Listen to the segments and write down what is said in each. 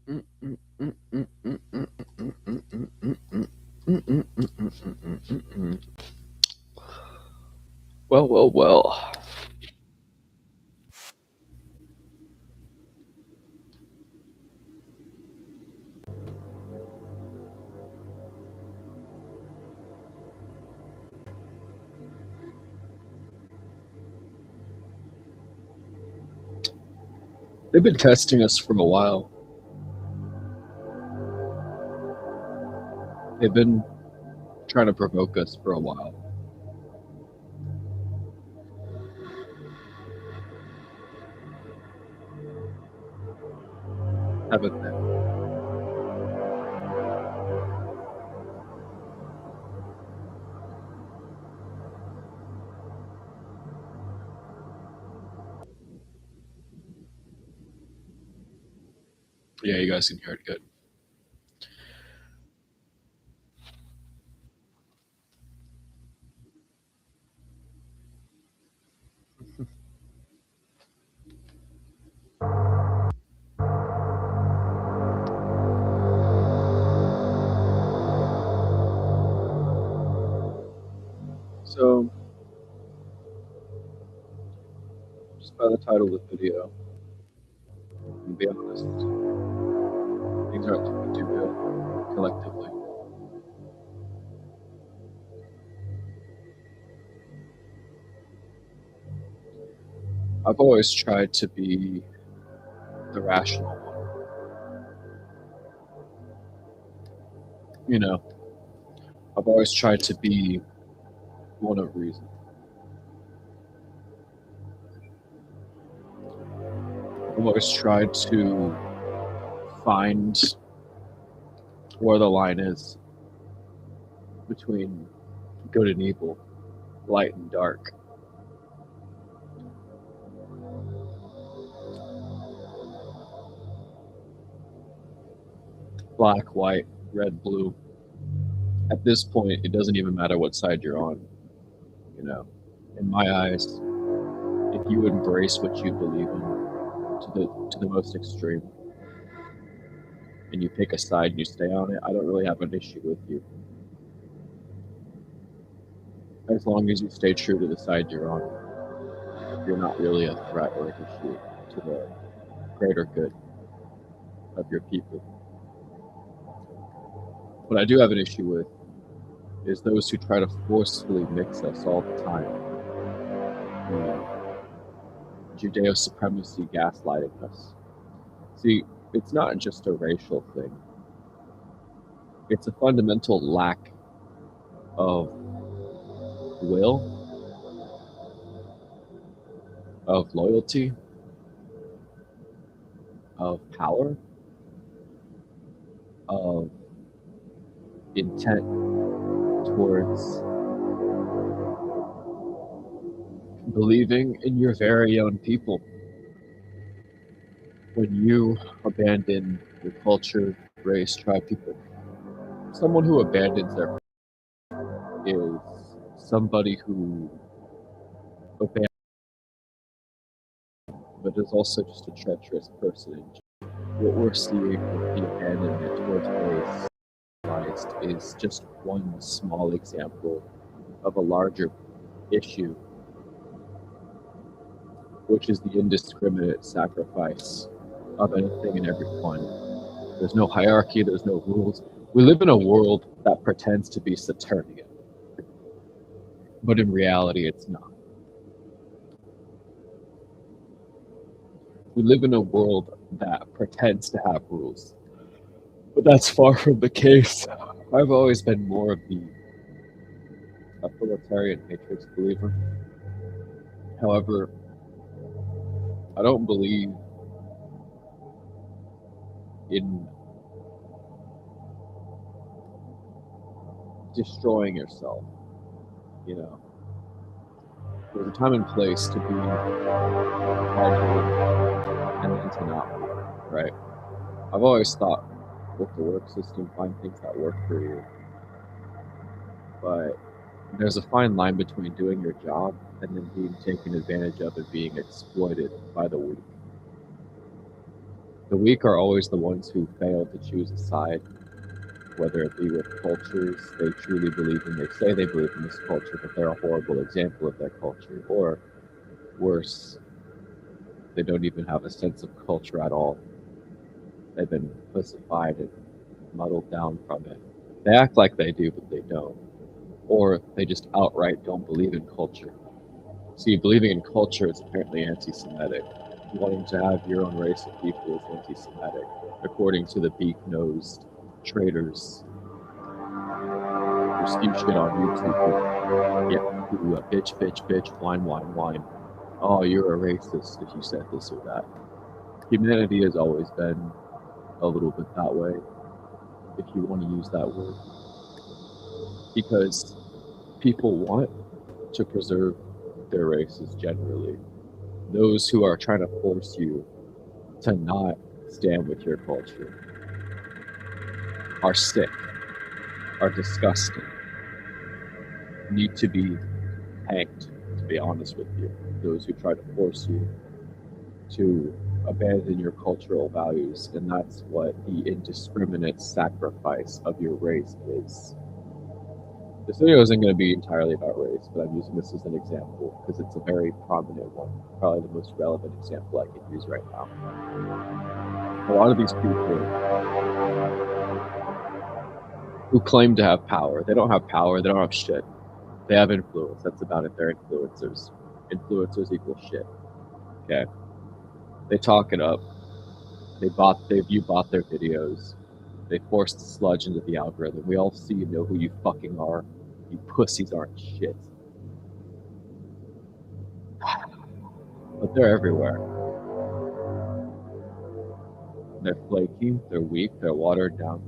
Well, well, well. They've been testing us for a while. They've been trying to provoke us for a while, haven't they? Yeah, you guys can hear it good. So, just by the title of the video, to be honest, things aren't looking too good collectively. I've always tried to be the rational one. You know, I've always tried to be one of reason. I've always tried to find where the line is between good and evil, light and dark. Black, white, red, blue. At this point, it doesn't even matter what side you're on. You know, in my eyes, if you embrace what you believe in to the most extreme, and you pick a side and you stay on it, I don't really have an issue with you. As long as you stay true to the side you're on, you're not really a threat or an issue to the greater good of your people. What I do have an issue with is those who try to forcefully mix us all the time. You know, Judeo supremacy gaslighting us. See, it's not just a racial thing, it's a fundamental lack of will, of loyalty, of power, of intent towards believing in your very own people. When you abandon your culture, race, tribe, people, someone who abandons their is somebody who abandons, but is also just a treacherous person. What we're seeing with the abandonment towards race is just one small example of a larger issue, which is the indiscriminate sacrifice of anything and everyone. There's no hierarchy, there's no rules. We live in a world that pretends to be Saturnian, but in reality, it's not. We live in a world that pretends to have rules, but that's far from the case. I've always been more of the authoritarian matrix believer. However, I don't believe in destroying yourself. You know, there's a time and place to be hard and then to not be, right? I've always thought with the work system, find things that work for you. But there's a fine line between doing your job and then being taken advantage of and being exploited by the weak. The weak are always the ones who fail to choose a side, whether it be with cultures they truly believe in. They say they believe in this culture, but they're a horrible example of that culture. Or worse, they don't even have a sense of culture at all. They've been pussified and muddled down from it. They act like they do, but they don't. Or they just outright don't believe in culture. See, believing in culture is apparently anti-Semitic. Wanting to have your own race of people is anti-Semitic, according to the beak-nosed traitors who spew shit on YouTube. Who bitch, whine. Oh, you're a racist if you said this or that. Humanity has always been a little bit that way, if you want to use that word. Because people want to preserve their races generally. Those who are trying to force you to not stand with your culture are sick, are disgusting, need to be hanged, to be honest with you. Those who try to force you to abandon your cultural values, and that's what the indiscriminate sacrifice of your race is. This video isn't going to be entirely about race, but I'm using this as an example because it's a very prominent one, probably the most relevant example I can use right now. A lot of these people who claim to have power, they don't have power, they don't have shit. They have influence, that's about it, they're influencers. Influencers equal shit, okay? They talk it up, you bought their videos, they force the sludge into the algorithm. We all see and know who you fucking are. You pussies aren't shit. But they're everywhere. They're flaky, they're weak, they're watered down.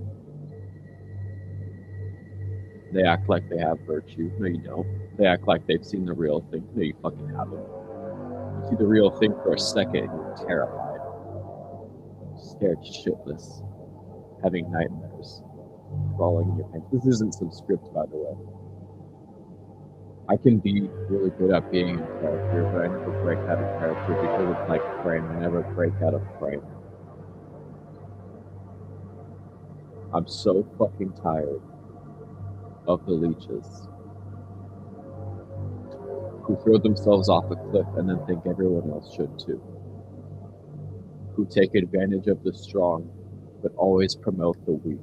They act like they have virtue. No, you don't. They act like they've seen the real thing. No, you fucking haven't. You see the real thing for a second and you're terrified. Scared shitless. Having nightmares. Crawling in your pants. This isn't some script, by the way. I can be really good at being in character, but I never break out of character because it's like frame. I never break out of frame. I'm so fucking tired of the leeches who throw themselves off a cliff and then think everyone else should too. Who take advantage of the strong, but always promote the weak.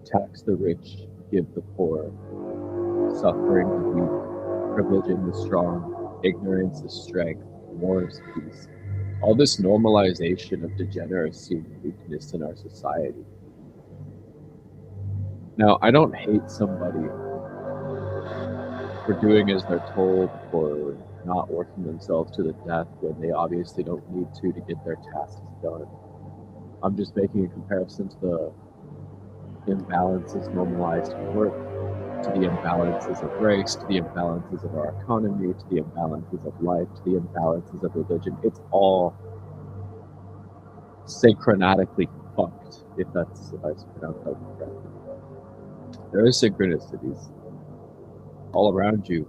Tax the rich, give the poor. Suffering the weak, privileging the strong. Ignorance is strength, war is peace. All this normalization of degeneracy and weakness in our society. Now, I don't hate somebody for doing as they're told, for not working themselves to the death when they obviously don't need to get their tasks done. I'm just making a comparison to the imbalances normalized in work, to the imbalances of race, to the imbalances of our economy, to the imbalances of life, to the imbalances of religion. It's all synchronatically fucked, if I pronounce that correctly. There are synchronicities all around you.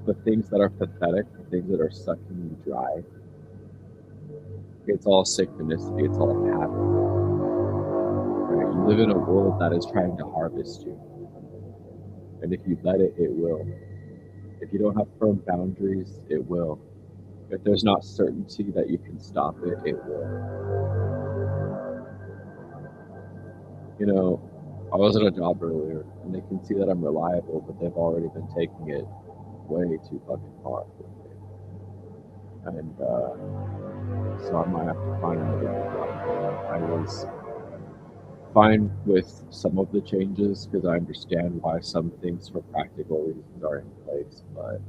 The things that are pathetic, the things that are sucking you dry, it's all synchronicity, it's all a pattern. Right? You live in a world that is trying to harvest you. And if you let it, it will. If you don't have firm boundaries, it will. If there's not certainty that you can stop it, it will. You know, I was at a job earlier, and they can see that I'm reliable, but they've already been taking it way too fucking far with me. And so I might have to find another job. I was fine with some of the changes because I understand why some things for practical reasons are in place, but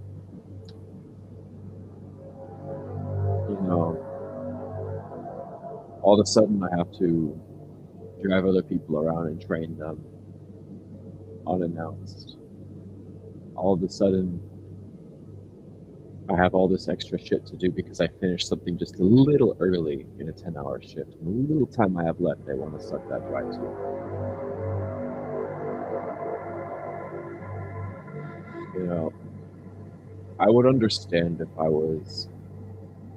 you know, all of a sudden I have to drive other people around and train them unannounced. All of a sudden I have all this extra shit to do because I finished something just a little early in a 10-hour shift. And the little time I have left, they want to suck that dry too. You know, I would understand if I was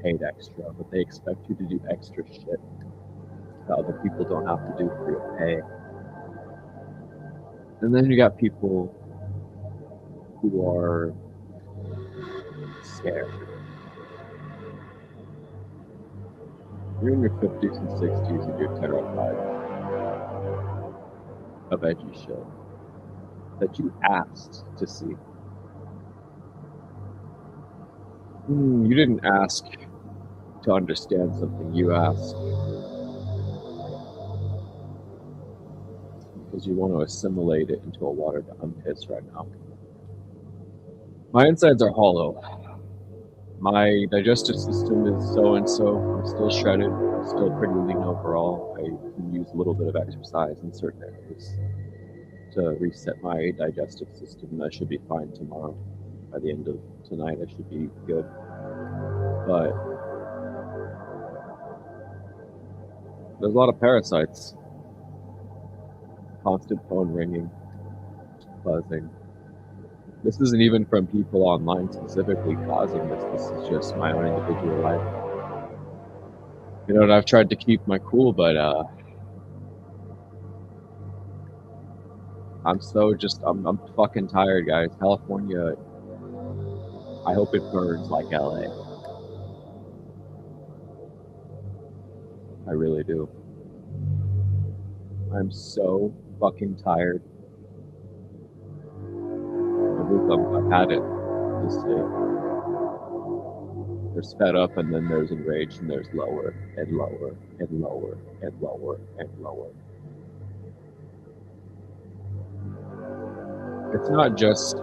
paid extra, but they expect you to do extra shit that other people don't have to do for your pay. And then you got people who are scared. You're in your 50s and 60s and you're terrified of edgy shit that you asked to see. You didn't ask to understand something, you asked because you want to assimilate it into a watered-down piss right now. My insides are hollow. My digestive system is so-and-so. I'm still shredded. I'm still pretty lean overall. I can use a little bit of exercise in certain areas to reset my digestive system, and I should be fine tomorrow. By the end of tonight, I should be good. But there's a lot of parasites. Constant phone ringing, buzzing. This isn't even from people online specifically causing this. This is just my own individual life. You know, and I've tried to keep my cool, but I'm fucking tired, guys. California, I hope it burns like LA. I really do. I'm so fucking tired. I've had it this day. There's fed up, and then there's enraged, and there's lower and lower and lower and lower and lower. It's not just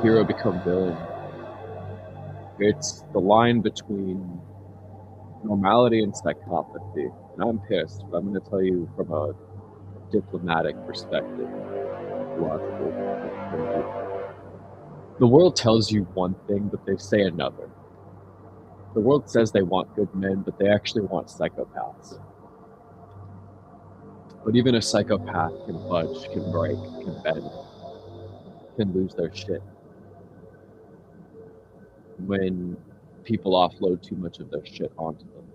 hero become villain. It's the line between normality and psychopathy. And I'm pissed, but I'm going to tell you from a diplomatic perspective. Logical. The world tells you one thing, but they say another. The world says they want good men, but they actually want psychopaths. But even a psychopath can budge, can break, can bend, can lose their shit when people offload too much of their shit onto them.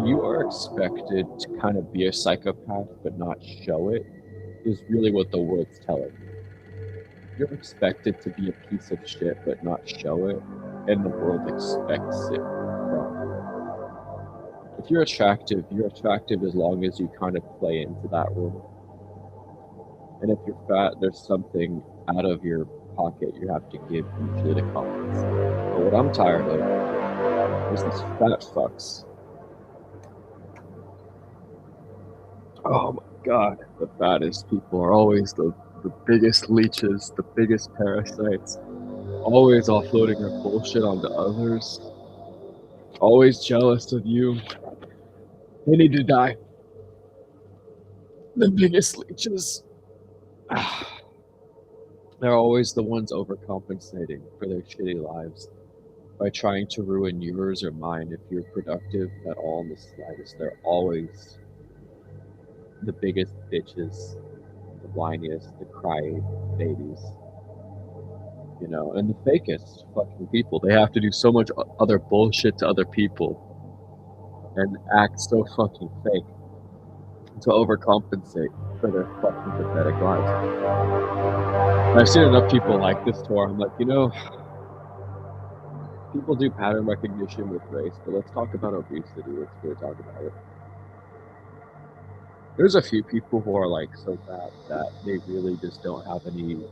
You are expected to kind of be a psychopath but not show it, is really what the world's telling you. You're expected to be a piece of shit but not show it, and the world expects it from you. If you're attractive as long as you kind of play into that role. And if you're fat, there's something out of your pocket you have to give usually to compensate. But what I'm tired of is these fat fucks. Oh my god, the fattest people are always the biggest leeches, the biggest parasites, always offloading their bullshit onto others, always jealous of you. They need to die. The biggest leeches. They're always the ones overcompensating for their shitty lives by trying to ruin yours or mine if you're productive at all in the slightest. They're always the biggest bitches, the whiniest, the cry babies, you know, and the fakest fucking people. They have to do so much other bullshit to other people and act so fucking fake to overcompensate for their fucking pathetic lives. And I've seen enough people like this to where I'm like, you know, people do pattern recognition with race, but let's talk about obesity. Let's really talk about it. There's a few people who are like so fat that they really just don't have any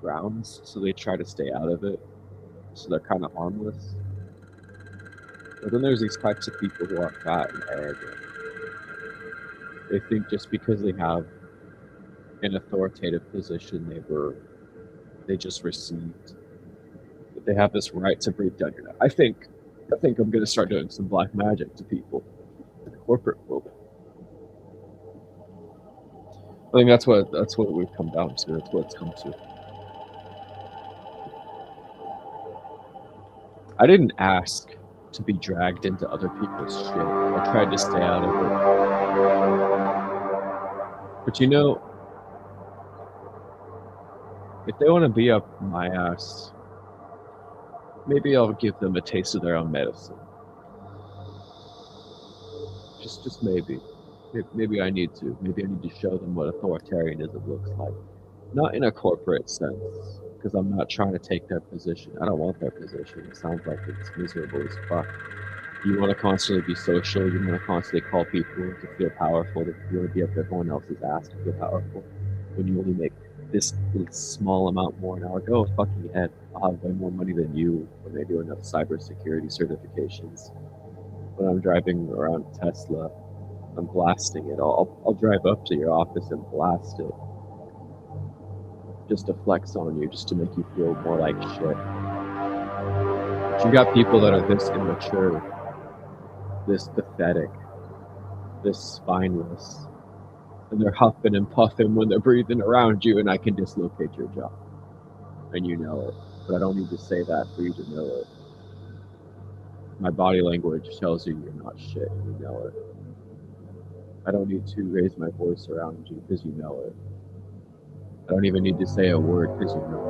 grounds, so they try to stay out of it. So they're kind of harmless. But then there's these types of people who are fat and arrogant. They think just because they have an authoritative position they just received, that they have this right to breathe down your neck. I think I'm gonna start doing some black magic to people in the corporate world. I think that's what we've come down to. That's what it's come to. I didn't ask to be dragged into other people's shit. I tried to stay out of it. But you know, If they want to be up my ass, maybe I'll give them a taste of their own medicine. Just maybe. Maybe I need to. Maybe I need to show them what authoritarianism looks like. Not in a corporate sense, because I'm not trying to take their position. I don't want their position. It sounds like it's miserable as fuck. You want to constantly be social. You want to constantly call people to feel powerful. You want to be up everyone else's ass to feel powerful. When you only make this small amount more an hour, go fucking head. I'll have way more money than you when they do enough cybersecurity certifications. When I'm driving around Tesla, I'm blasting it. I'll drive up to your office and blast it. Just to flex on you, just to make you feel more like shit. But you got people that are this immature, this pathetic, this spineless, and they're huffing and puffing when they're breathing around you, and I can dislocate your jaw. And you know it. But I don't need to say that for you to know it. My body language tells you you're not shit, and you know it. I don't need to raise my voice around you because you know it. I don't even need to say a word because you know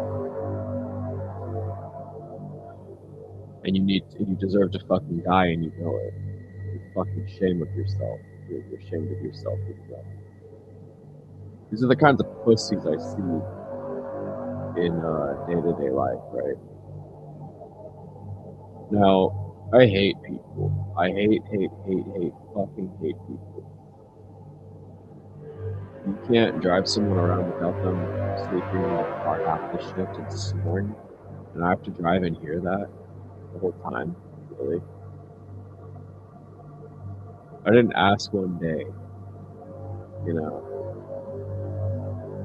it. And you deserve to fucking die, and you know it. You're fucking ashamed of yourself. You're ashamed of yourself as well. These are the kinds of pussies I see in day-to-day life, right? Now, I hate people. I hate, fucking hate people. You can't drive someone around without them sleeping in the car half the shift and snoring, and I have to drive and hear that the whole time. Really? I didn't ask one day, you know,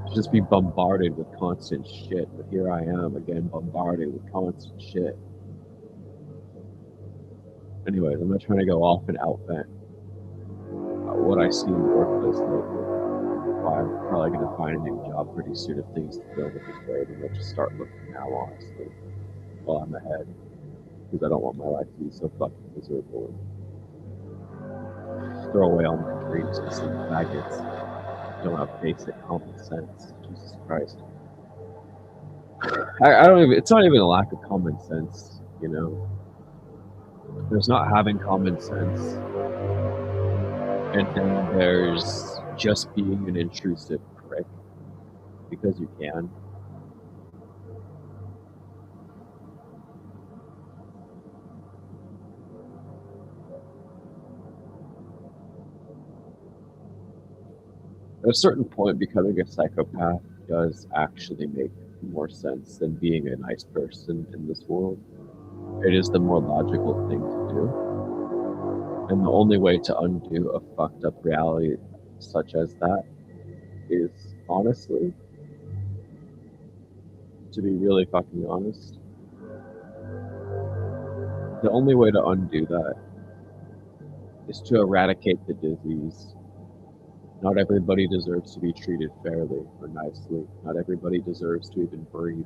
to just be bombarded with constant shit, but here I am again, bombarded with constant shit. Anyways, I'm not trying to go off and out-vent what I see in the workplace lately. Why I'm probably going to find a new job pretty soon if things go this way. Then I'll just start looking now, honestly, while I'm ahead, because I don't want my life to be so fucking miserable. Throw away all my dreams to some faggots. Don't have basic common sense. Jesus Christ. I don't even. It's not even a lack of common sense, you know. There's not having common sense, and then there's just being an intrusive prick because you can. At a certain point, becoming a psychopath does actually make more sense than being a nice person in this world. It is the more logical thing to do. And the only way to undo a fucked up reality such as that is, honestly, to be really fucking honest, the only way to undo that is to eradicate the disease. Not everybody deserves to be treated fairly or nicely. Not everybody deserves to even breathe.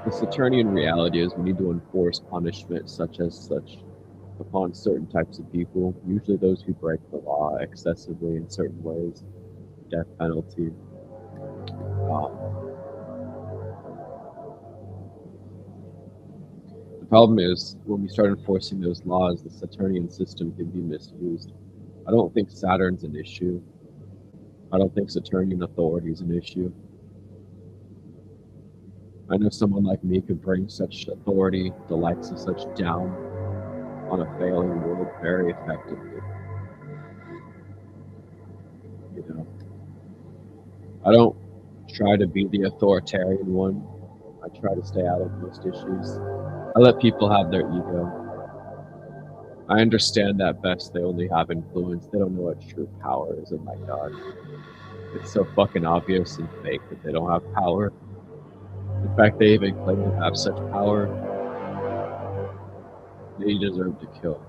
The Saturnian reality is we need to enforce punishment such upon certain types of people, usually those who break the law excessively in certain ways. Death penalty. The problem is, when we start enforcing those laws, the Saturnian system can be misused. I don't think Saturn's an issue. I don't think Saturnian authority is an issue. I know someone like me could bring such authority, the likes of such down on a failing world very effectively. You know, I don't try to be the authoritarian one. I try to stay out of most issues. I let people have their ego. I understand that best they only have influence. They don't know what true power is. Oh my god. It's so fucking obvious and fake that they don't have power. In fact, they even claim to have such power. They deserve to kill.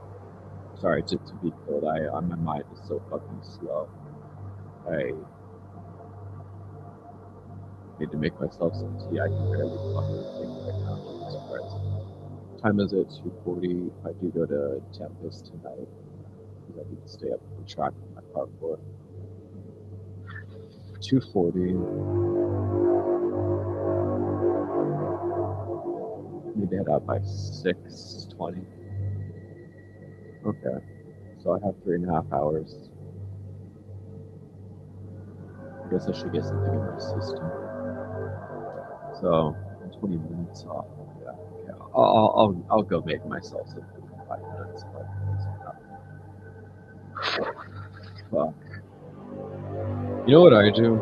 Sorry, to be killed. My mind is so fucking slow. I need to make myself some tea. I can barely fucking think right now. Jesus Christ. Time is it? 2:40. I do go to Tempest tonight because I need to stay up on track with my parkour. 2:40. Need to head out by 6:20. Okay, so I have 3.5 hours. I guess I should get something in my system. So 20 minutes off. Yeah, okay. I'll go make myself something in 5 minutes. But fuck. You know what I do?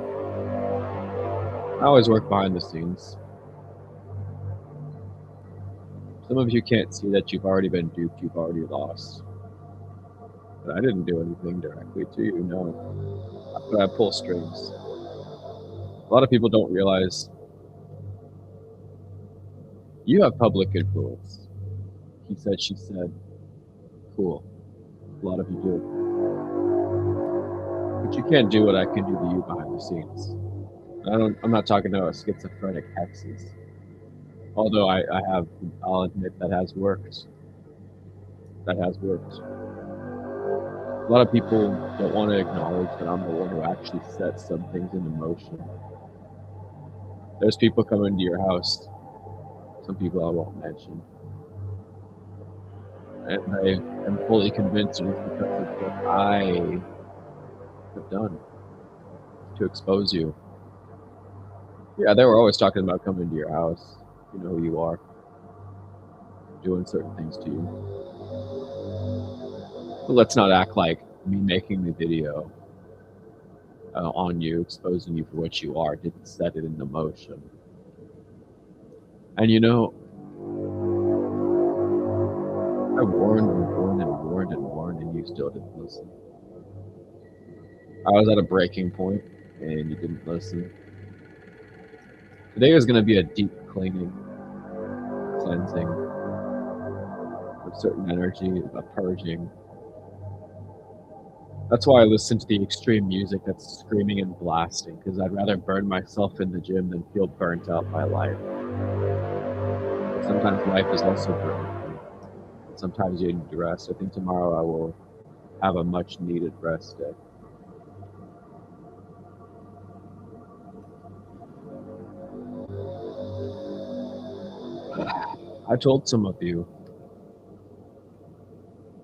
I always work behind the scenes. Some of you can't see that you've already been duped, you've already lost. But I didn't do anything directly to you, no. But I pull strings. A lot of people don't realize you have public influence. He said, she said. Cool. A lot of you do. But you can't do what I can do to you behind the scenes. I'm not talking about schizophrenic hexes. Although I'll admit that has worked. That has worked. A lot of people don't want to acknowledge that I'm the one who actually sets some things into motion. There's people coming to your house. Some people I won't mention. And I am fully convinced it is because of what I have done to expose you. Yeah, they were always talking about coming to your house. You know who you are. Doing certain things to you. But let's not act like me making the video on you, exposing you for what you are, didn't set it into motion. And you know, I warned and warned and warned and warned, and you still didn't listen. I was at a breaking point, and you didn't listen. Today is going to be a deep cleaning, cleansing of certain energy, a purging. That's why I listen to the extreme music that's screaming and blasting, because I'd rather burn myself in the gym than feel burnt out by life. But sometimes life is also burning. Sometimes you need to rest. I think tomorrow I will have a much needed rest day. I told some of you,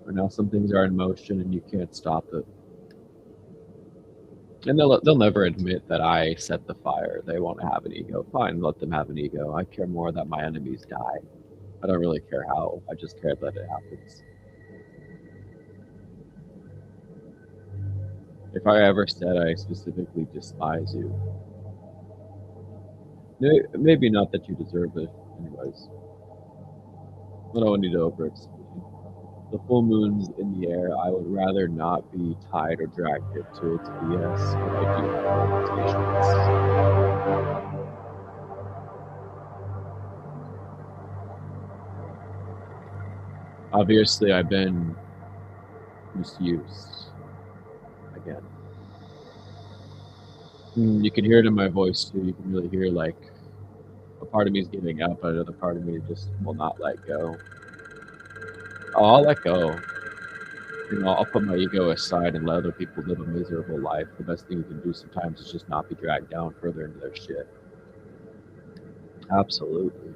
but now some things are in motion and you can't stop it. And they'll never admit that I set the fire. They want to have an ego. Fine, let them have an ego. I care more that my enemies die. I don't really care how. I just care that it happens. If I ever said I specifically despise you, maybe not that you deserve it, anyways. I don't need to over-explain. The full moon's in the air. I would rather not be tied or dragged into its BS, but I do have limitations. Obviously, I've been misused again. You can hear it in my voice too. You can really hear like a part of me is giving up, but another part of me just will not let go. Oh, I'll let go. You know, I'll put my ego aside and let other people live a miserable life. The best thing you can do sometimes is just not be dragged down further into their shit. Absolutely.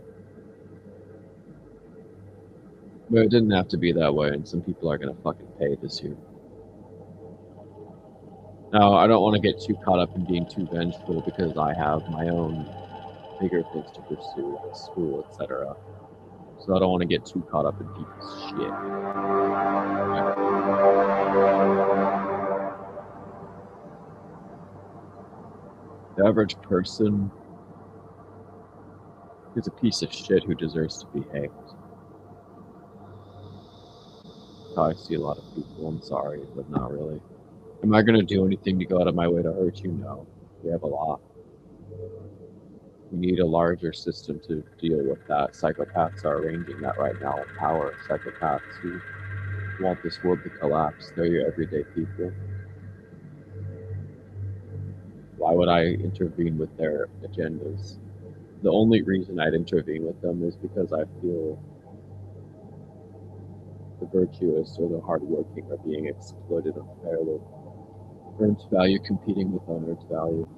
But it didn't have to be that way, and some people are gonna fucking pay this year. Now, I don't want to get too caught up in being too vengeful because I have my own bigger things to pursue, like school, etc. So I don't want to get too caught up in people's shit. The average person is a piece of shit who deserves to be hanged. I see a lot of people. I'm sorry, but not really. Am I going to do anything to go out of my way to hurt you? No. We have a lot. We need a larger system to deal with that. Psychopaths are arranging that right now with power. Psychopaths who want this world to collapse. They're your everyday people. Why would I intervene with their agendas? The only reason I'd intervene with them is because I feel the virtuous or the hardworking are being exploited unfairly. Earned value competing with unearned value.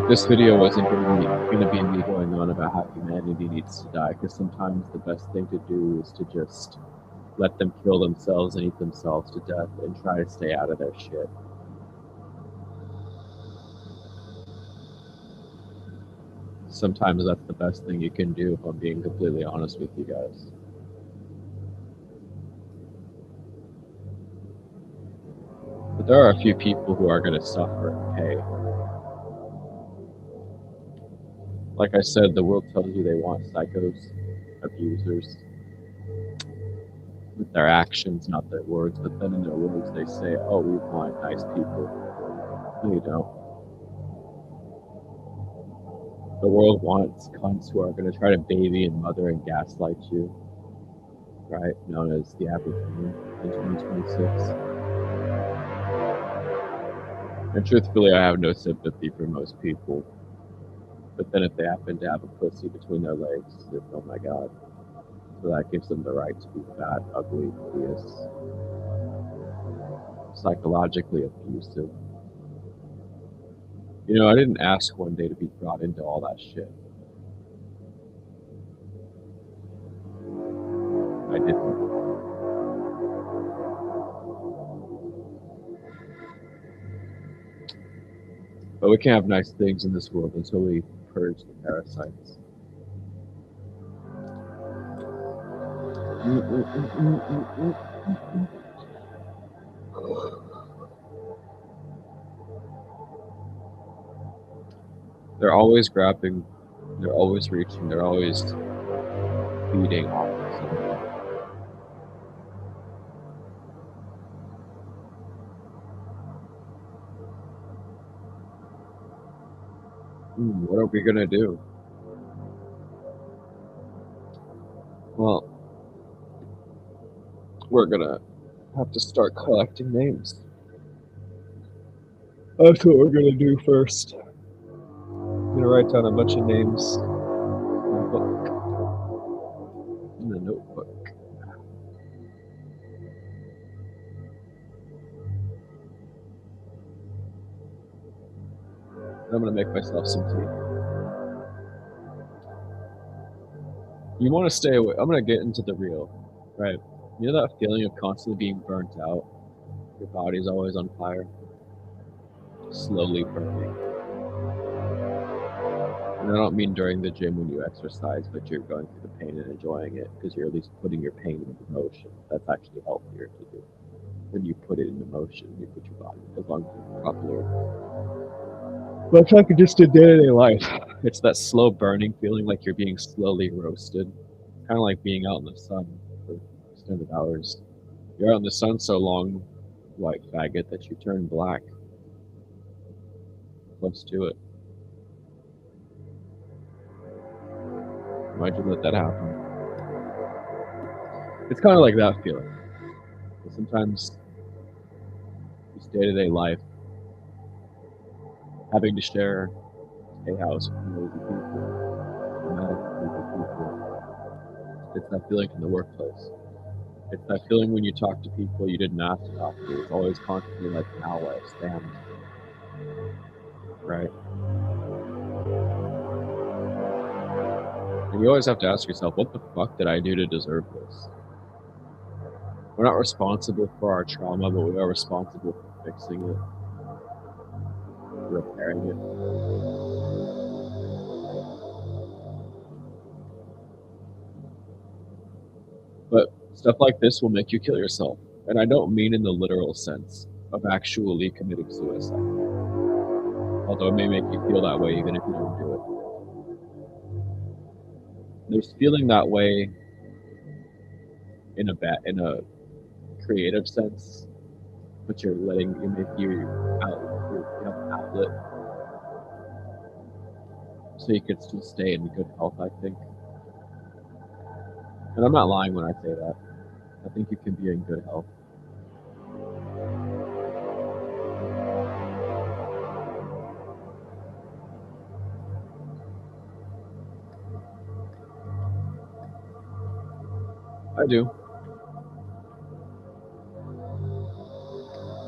This video wasn't going to be me going on about how humanity needs to die, because sometimes the best thing to do is to just let them kill themselves and eat themselves to death and try to stay out of their shit. Sometimes that's the best thing you can do, if I'm being completely honest with you guys. But there are a few people who are going to suffer and pay. Like I said, the world tells you they want psychos, abusers, with their actions, not their words, but then in their words they say, oh, we want nice people. No, you don't. The world wants cunts who are going to try to baby and mother and gaslight you, right? Known as the average woman in 2026. And truthfully, I have no sympathy for most people. But then if they happen to have a pussy between their legs, it's, oh my god. So that gives them the right to be fat, ugly, hideous, psychologically abusive. You know, I didn't ask one day to be brought into all that shit. I didn't. But we can't have nice things in this world until we purge the parasites. They're always grabbing, they're always reaching, they're always feeding off of something. What are we gonna do? Well, we're gonna have to start collecting names. That's what we're gonna do first. I'm gonna write down a bunch of names in a book, in a notebook. And I'm gonna make myself some tea. You want to stay away. I'm gonna get into the real, right? You know that feeling of constantly being burnt out? Your body's always on fire, slowly burning. And I don't mean during the gym when you exercise, but you're going through the pain and enjoying it, because you're at least putting your pain into motion. That's actually healthier to do. When you put it into motion, you put your body, as long as you're properly. But it's like just a day-to-day life. It's that slow burning feeling, like you're being slowly roasted. Kind of like being out in the sun for extended hours. You're out in the sun so long, white faggot, that you turn black. Close to it. Why'd you let that happen? It's kind of like that feeling. But sometimes, this day-to-day life, having to share a house with noisy people, dramatic people. It's that feeling in the workplace. It's that feeling when you talk to people you didn't ask to talk to. It's always constantly like, now what? Spam. Right? And you always have to ask yourself, what the fuck did I do to deserve this? We're not responsible for our trauma, but we are responsible for fixing it, repairing it. But stuff like this will make you kill yourself. And I don't mean in the literal sense of actually committing suicide. Although it may make you feel that way even if you don't do it. There's feeling that way in a creative sense, but you have an outlet, so you could still stay in good health, I think. And I'm not lying when I say that. I think you can be in good health. I do.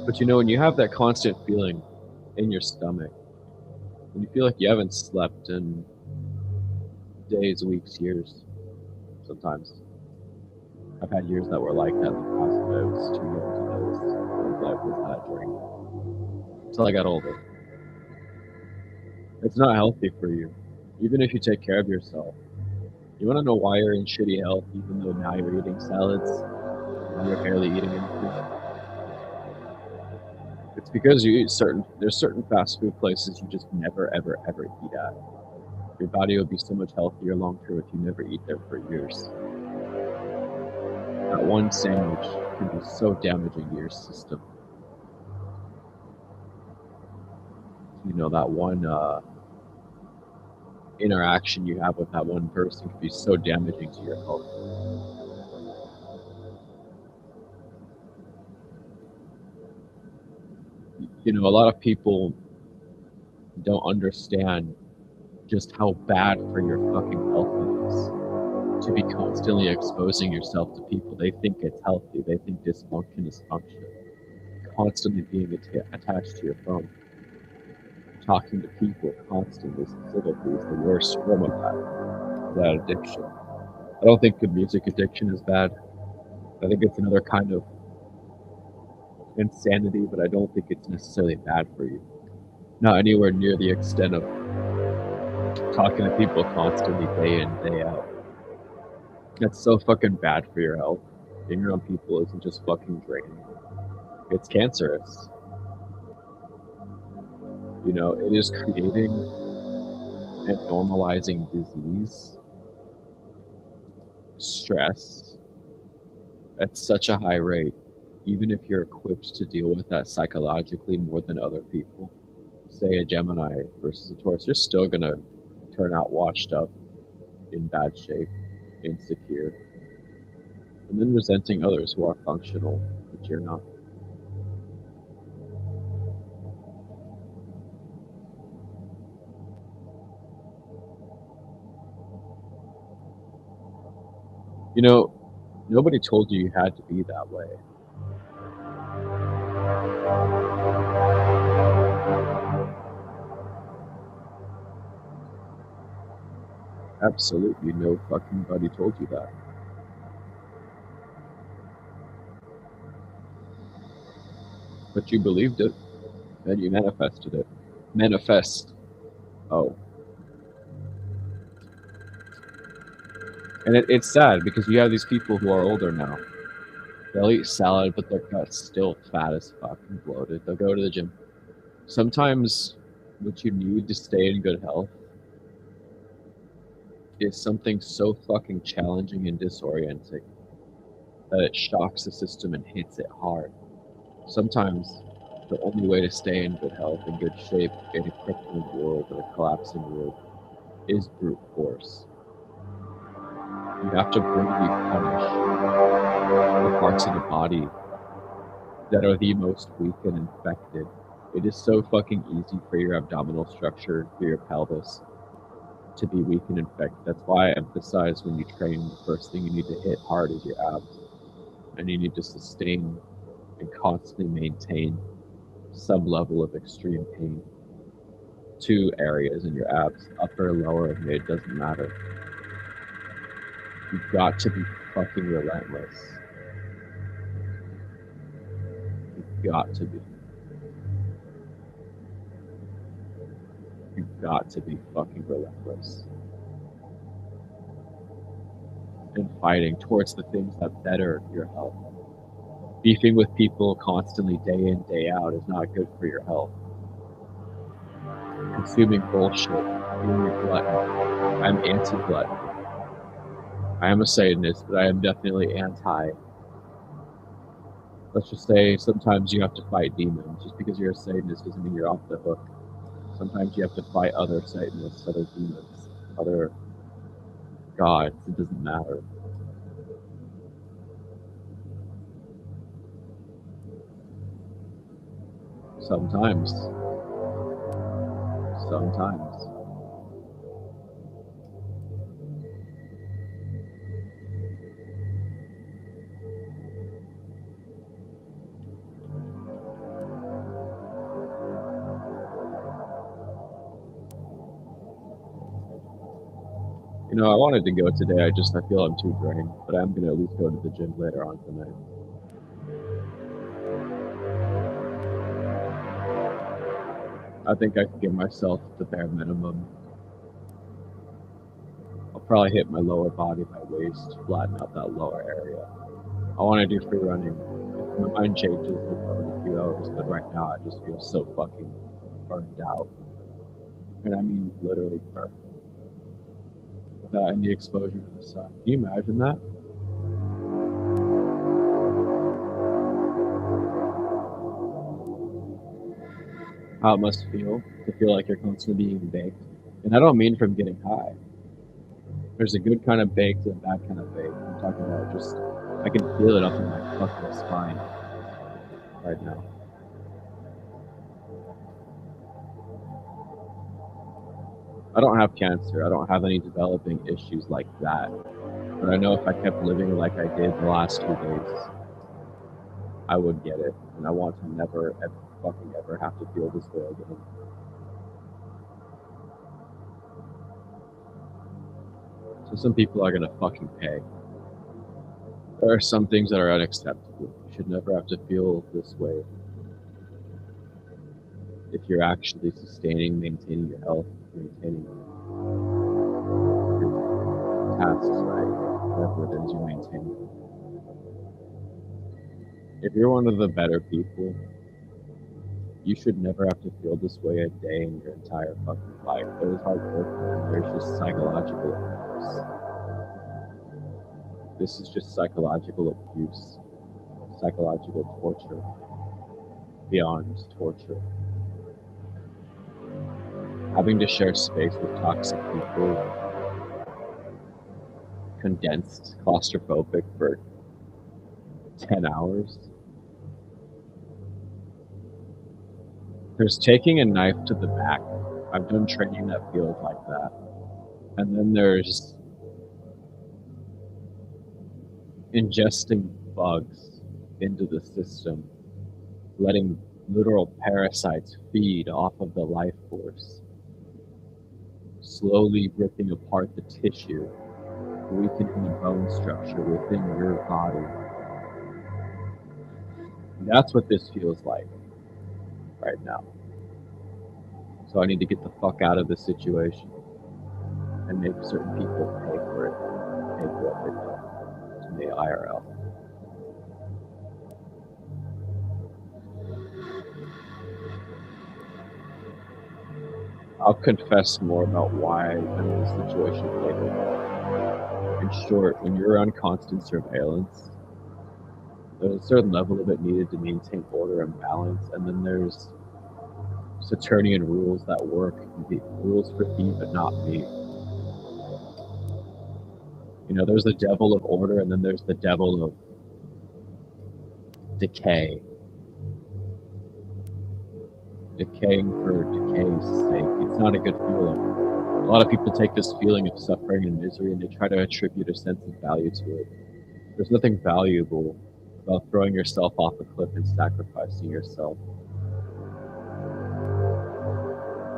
But you know, when you have that constant feeling in your stomach, When you feel like you haven't slept in days, weeks, years, sometimes. I've had years that were like that in the past, but I was too young to notice what life was that during. Until I got older. It's not healthy for you, even if you take care of yourself. You want to know why you're in shitty health, even though now you're eating salads and you're barely eating anything? It's because you eat there's certain fast food places you just never, ever, ever eat at. Your body will be so much healthier long term if you never eat there for years. That one sandwich can be so damaging to your system. You know, that one interaction you have with that one person can be so damaging to your health. You know, a lot of people don't understand just how bad for your fucking health it is to be constantly exposing yourself to people. They think it's healthy. They think dysfunction is function. Constantly being attached to your phone, talking to people constantly, specifically, is the worst form of that addiction. I don't think good music addiction is bad. I think it's another kind of insanity, but I don't think it's necessarily bad for you. Not anywhere near the extent of talking to people constantly day in, day out. That's so fucking bad for your health. Being around people isn't just fucking draining. It's cancerous. You know, it is creating and normalizing disease, stress at such a high rate, even if you're equipped to deal with that psychologically more than other people. Say a Gemini versus a Taurus, you're still gonna turn out washed up, in bad shape, insecure, and then resenting others who are functional, but you're not. You know, nobody told you you had to be that way. Absolutely no fucking buddy told you that. But you believed it, and you manifested it. Manifest. Oh. And it's sad because you have these people who are older now. They'll eat salad, but their gut's still fat as fuck and bloated. They'll go to the gym. Sometimes what you need to stay in good health is something so fucking challenging and disorienting that it shocks the system and hits it hard. Sometimes the only way to stay in good health and good shape in a crippling world or a collapsing world is brute force. You have to brutally punish the parts of the body that are the most weak and infected. It is so fucking easy for your abdominal structure, for your pelvis, to be weak and infected. That's why I emphasize when you train, the first thing you need to hit hard is your abs. And you need to sustain and constantly maintain some level of extreme pain. 2 areas in your abs, upper, lower, mid, doesn't matter. You've got to be fucking relentless. You've got to be. You've got to be fucking relentless. And fighting towards the things that better your health. Beefing with people constantly day in, day out is not good for your health. Consuming bullshit, being a glutton. I'm anti-glutton. I am a Satanist, but I am definitely anti. Let's just say sometimes you have to fight demons. Just because you're a Satanist doesn't mean you're off the hook. Sometimes you have to fight other Satanists, other demons, other gods. It doesn't matter. Sometimes. Sometimes. I wanted to go today. I feel I'm too drained, but I'm gonna at least go to the gym later on tonight. I think I can give myself the bare minimum. I'll probably hit my lower body, my waist, flatten out that lower area. I want to do free running. If my mind changes in a few hours, but right now I just feel so fucking burned out. And I mean literally burned. Without any exposure to the sun. Can you imagine that? How it must feel to feel like you're constantly being baked. And I don't mean from getting high. There's a good kind of baked and a bad kind of baked. I'm talking about just, I can feel it up in my fucking spine right now. I don't have cancer. I don't have any developing issues like that. But I know if I kept living like I did the last 2 days, I would get it. And I want to never, ever have to feel this way again. So some people are gonna fucking pay. There are some things that are unacceptable. You should never have to feel this way. If you're actually sustaining, maintaining your health, maintaining your tasks, right? Whatever it is you're maintaining. If you're one of the better people, you should never have to feel this way a day in your entire fucking life. There's hard work, there's just psychological abuse. This is just psychological abuse, psychological torture, beyond torture. Having to share space with toxic people, condensed, claustrophobic for 10 hours. There's taking a knife to the back. I've done training that feels like that. And then there's ingesting bugs into the system, letting literal parasites feed off of the life force, slowly ripping apart the tissue, weakening the bone structure within your body. And that's what this feels like right now. So I need to get the fuck out of this situation and make certain people pay for it, pay for what they've done to me IRL. I'll confess more about why I'm in this situation later. In short, when you're on constant surveillance, there's a certain level of it needed to maintain order and balance, and then there's Saturnian rules that work, the rules for me but not me. There's the devil of order, and then there's the devil of decay. Decaying for decay's sake. It's not a good feeling. A lot of people take this feeling of suffering and misery and they try to attribute a sense of value to it. There's nothing valuable about throwing yourself off a cliff and sacrificing yourself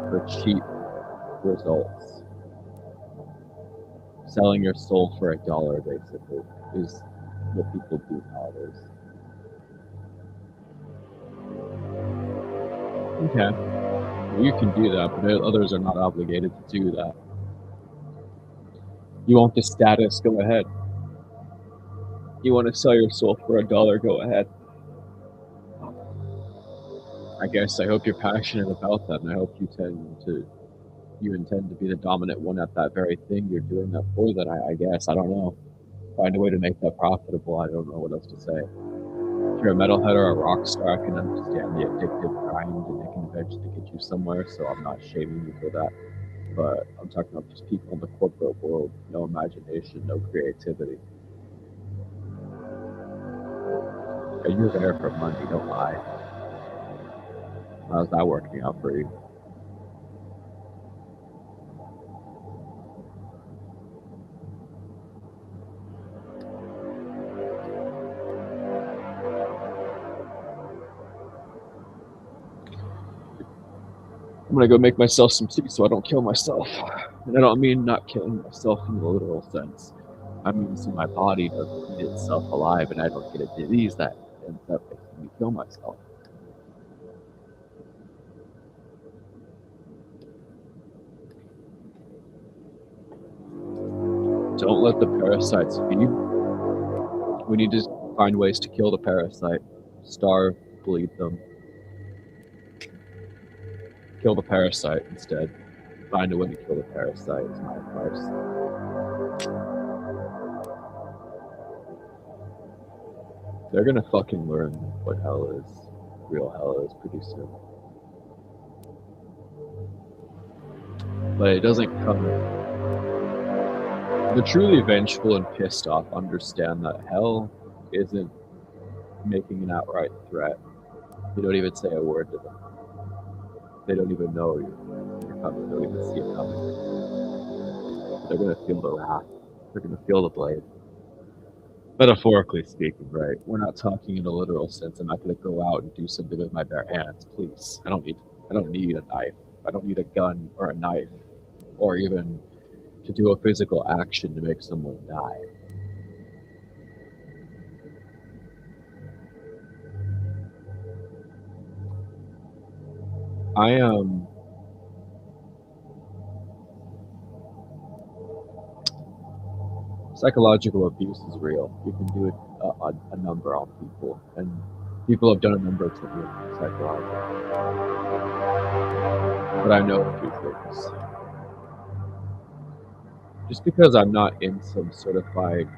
for cheap results. Selling your soul for $1, basically, is what people do nowadays. Okay. Well, you can do that, but others are not obligated to do that. You want the status, go ahead. You want to sell your soul for $1, go ahead. I guess I hope you're passionate about that, and I hope you intend to be the dominant one at that very thing you're doing that for. That I guess, I don't know. Find a way to make that profitable. I don't know what else to say. If you're a metalhead or a rock star, I can understand the addictive grind, and it can eventually get you somewhere, so I'm not shaming you for that. But I'm talking about just people in the corporate world, no imagination, no creativity. And you're there for money, don't lie. How's that working out for you? I'm gonna go make myself some tea so I don't kill myself. And I don't mean not killing myself in the literal sense. I mean, so my body doesn't eat itself alive and I don't get a disease that ends up making me kill myself. Don't let the parasites feed. We need to find ways to kill the parasite. Starve, bleed them. Kill the parasite instead. Find a way to kill the parasite is my advice. They're gonna fucking learn what hell is. Real hell is pretty soon. But it doesn't come. The truly vengeful and pissed off understand that hell isn't making an outright threat. You don't even say a word to them. They don't even know you're coming. They don't even see it coming. They're gonna feel the wrath. They're gonna feel the blade. Metaphorically speaking, right? We're not talking in a literal sense. I'm not gonna go out and do something with my bare hands, please. I don't need a knife. I don't need a gun or a knife, or even to do a physical action to make someone die. Psychological abuse is real. You can do a number on people, and people have done a number to me psychologically. But I know a few things. Just because I'm not in some certified,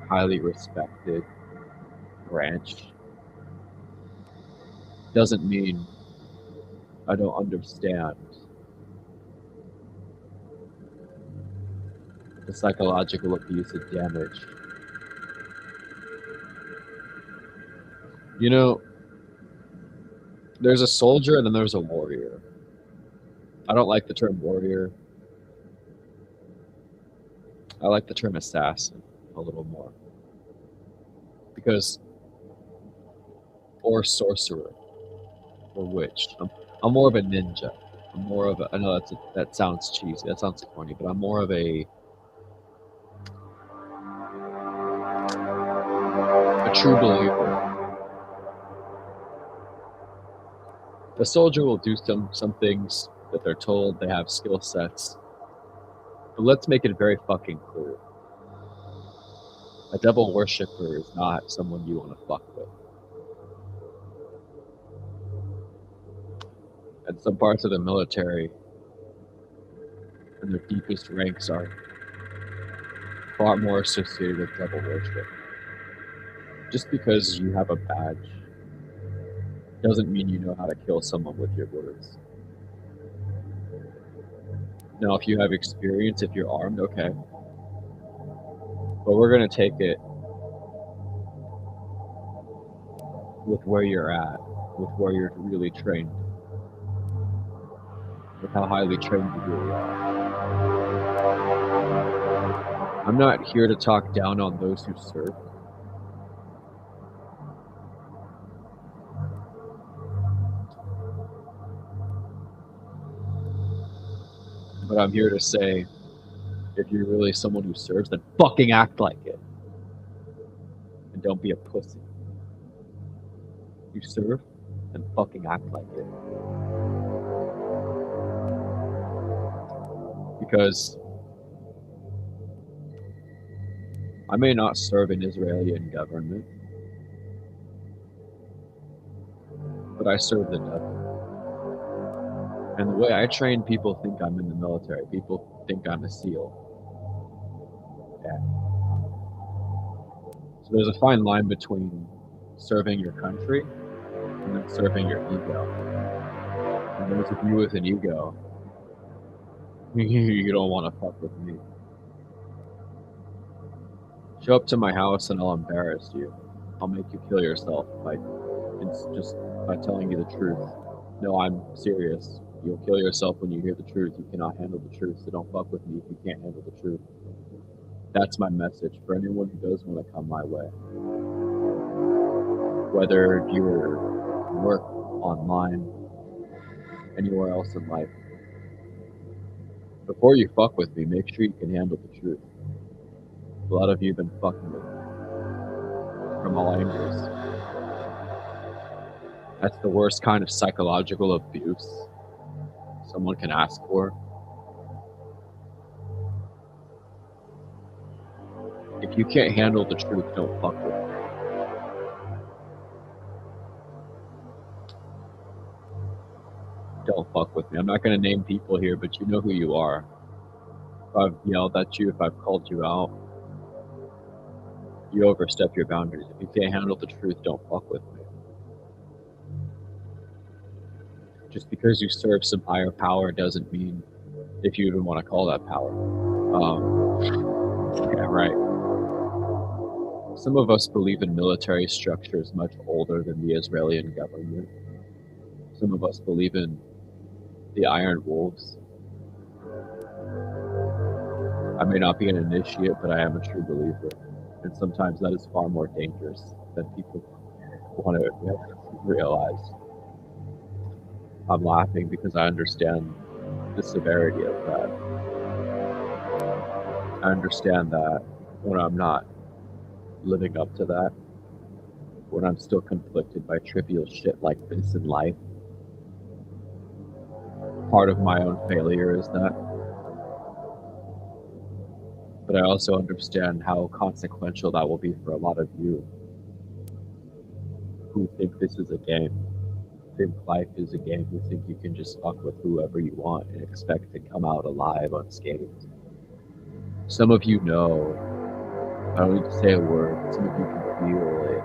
highly respected branch doesn't mean I don't understand the psychological abuse and damage. You know, there's a soldier and then there's a warrior. I don't like the term warrior. I like the term assassin a little more. Because, or sorcerer, or witch. I'm more of a ninja. I'm more of a, I know that sounds cheesy, that sounds corny, but I'm more of a true believer. The soldier will do some things that they're told, they have skill sets. But let's make it very fucking clear. A devil worshipper is not someone you want to fuck with. And some parts of the military in their deepest ranks are far more associated with devil worship. Just because you have a badge doesn't mean you know how to kill someone with your words. Now, if you have experience, if you're armed, okay. But we're going to take it with where you're at, with where you're really trained, with how highly trained you really are. I'm not here to talk down on those who serve. But I'm here to say, if you're really someone who serves, then fucking act like it. And don't be a pussy. You serve, then fucking act like it. Because I may not serve an Israeli government, but I serve the devil. And the way I train, people think I'm in the military. People think I'm a SEAL. Yeah. So there's a fine line between serving your country and then serving your ego. And those of you with an ego, you don't want to fuck with me. Show up to my house and I'll embarrass you. I'll make you kill yourself by telling you the truth. No, I'm serious. You'll kill yourself when you hear the truth. You cannot handle the truth, so don't fuck with me if you can't handle the truth. That's my message for anyone who does want to come my way. Whether you're work online, anywhere else in life. Before you fuck with me, make sure you can handle the truth. A lot of you have been fucking with me from all angles. That's the worst kind of psychological abuse someone can ask for. If you can't handle the truth, don't fuck with me. Don't fuck with me. I'm not going to name people here, but you know who you are. If I've yelled at you, if I've called you out, you overstep your boundaries. If you can't handle the truth, don't fuck with me. Just because you serve some higher power doesn't mean, if you even want to call that power. Yeah, right. Some of us believe in military structures much older than the Israeli government. Some of us believe in the Iron Wolves. I may not be an initiate, but I am a true believer. And sometimes that is far more dangerous than people want to realize. I'm laughing because I understand the severity of that. I understand that when I'm not living up to that, when I'm still conflicted by trivial shit like this in life, part of my own failure is that. But I also understand how consequential that will be for a lot of you who think this is a game, think life is a game, who think you can just fuck with whoever you want and expect to come out alive unscathed. Some of you know, I don't need to say a word, but some of you can feel it.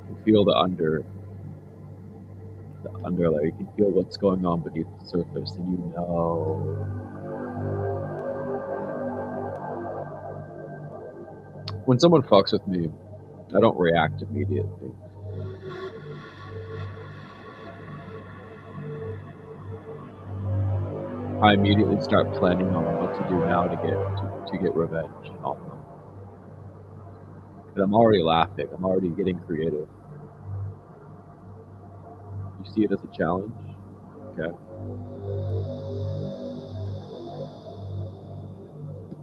You can feel the underlayer. You can feel what's going on beneath the surface, and you know. When someone fucks with me, I don't react immediately. I immediately start planning on what to do now to get revenge on them. And I'm already laughing. I'm already getting creative. You see it as a challenge? Okay.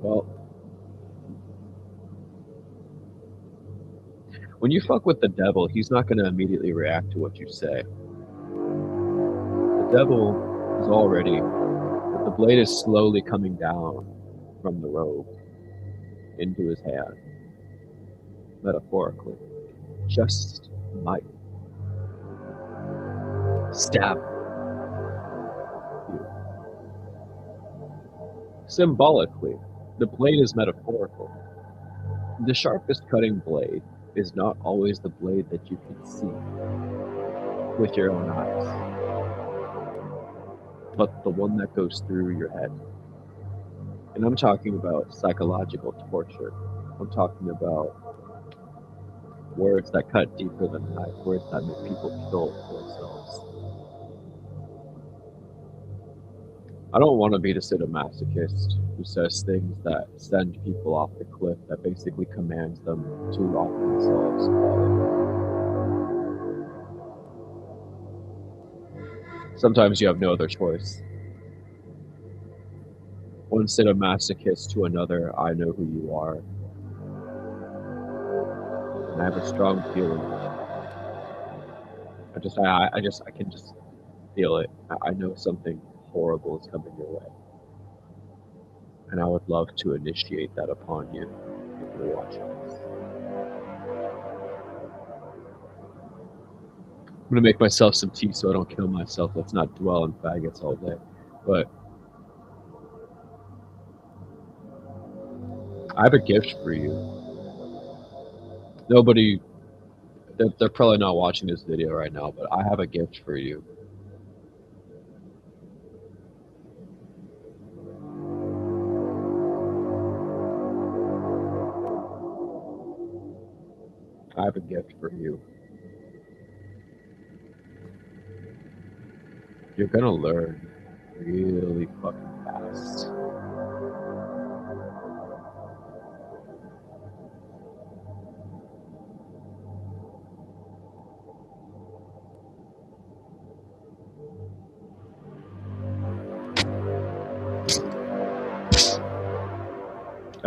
Well, when you fuck with the devil, he's not going to immediately react to what you say. The devil is already, the blade is slowly coming down from the robe into his hand, metaphorically. Just might stab you. Symbolically, the blade is metaphorical. The sharpest cutting blade is not always the blade that you can see with your own eyes, but the one that goes through your head. And I'm talking about psychological torture. I'm talking about words that cut deeper than knife, words that make people kill themselves. I don't want to be just a masochist who says things that send people off the cliff, that basically commands them to rock themselves. Sometimes you have no other choice. One sadomasochist to another, I know who you are. And I have a strong feeling. I can just feel it. I know something horrible is coming your way. And I would love to initiate that upon you if you're watching this. I'm gonna make myself some tea so I don't kill myself. Let's not dwell on faggots all day. But I have a gift for you. Nobody, they're probably not watching this video right now, but I have a gift for you. I have a gift for you. You're gonna learn really fucking fast.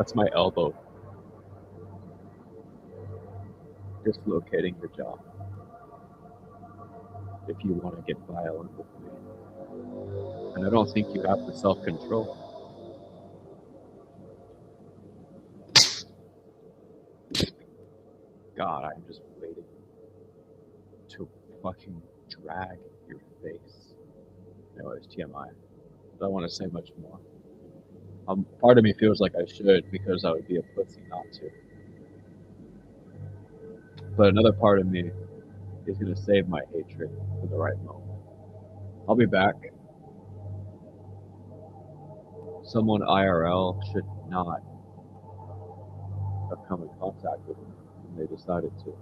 That's my elbow dislocating the jaw. If you want to get violent with me. And I don't think you have the self-control. God, I'm just waiting to fucking drag your face. Anyways, TMI. I don't want to say much more. Part of me feels like I should because I would be a pussy not to. But another part of me is going to save my hatred for the right moment. I'll be back. Someone IRL should not have come in contact with me when they decided to.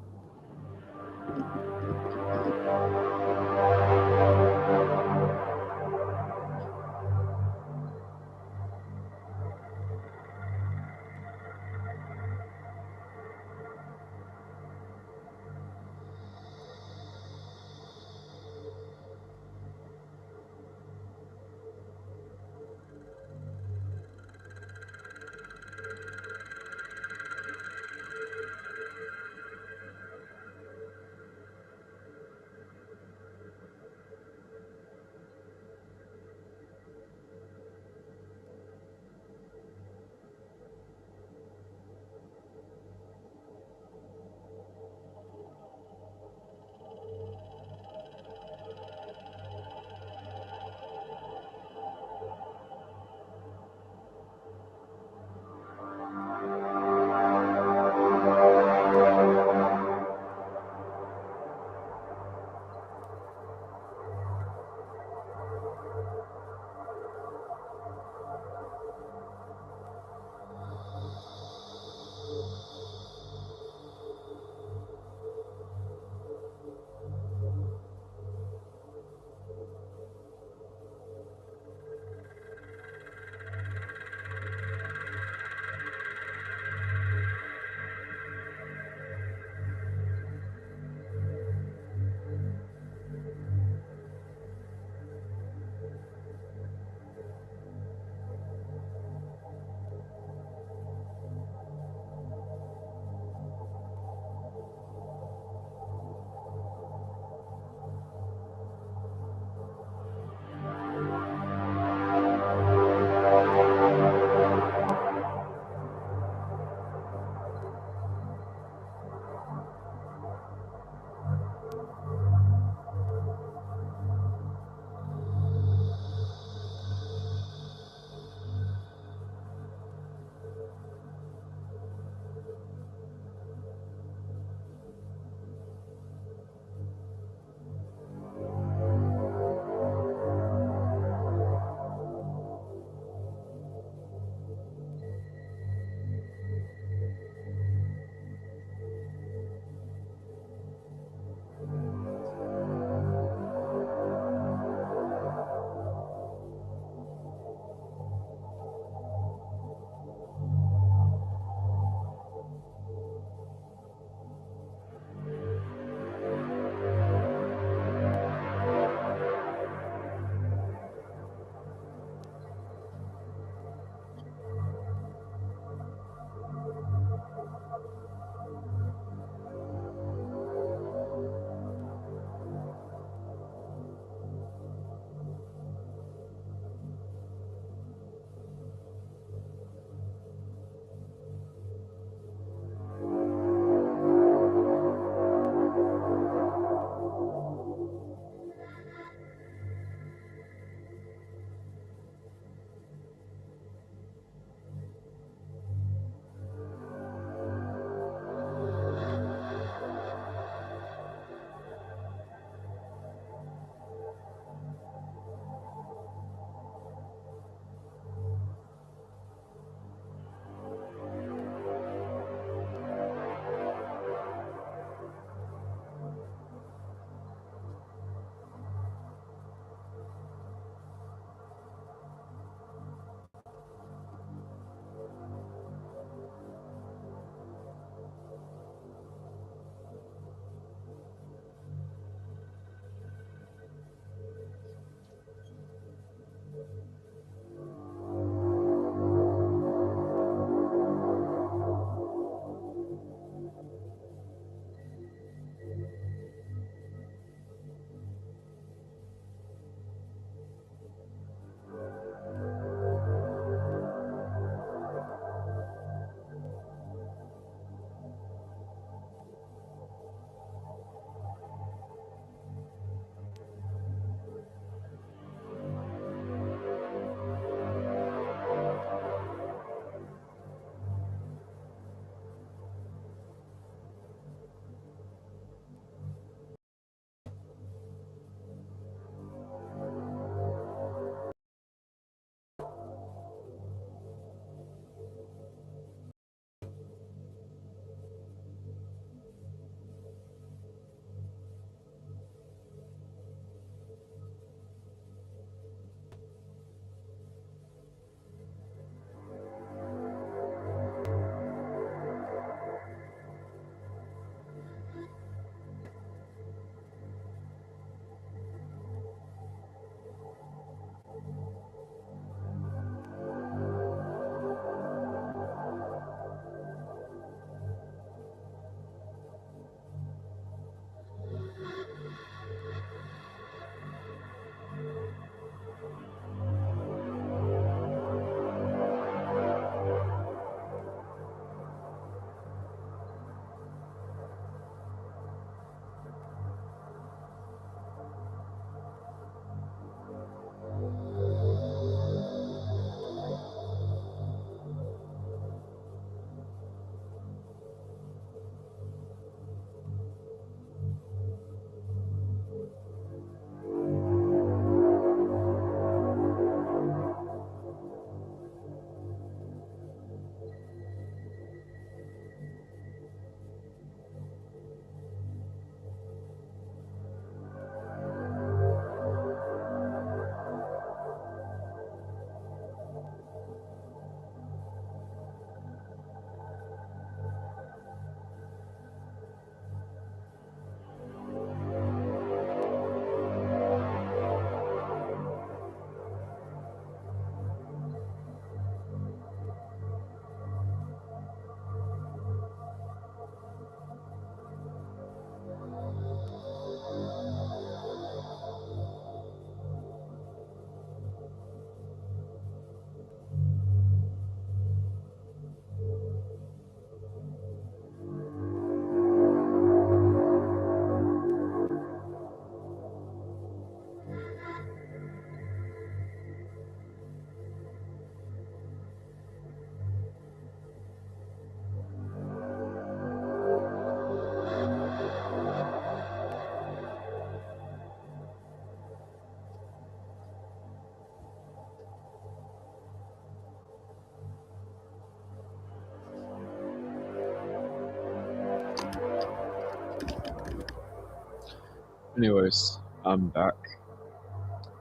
Anyways, I'm back.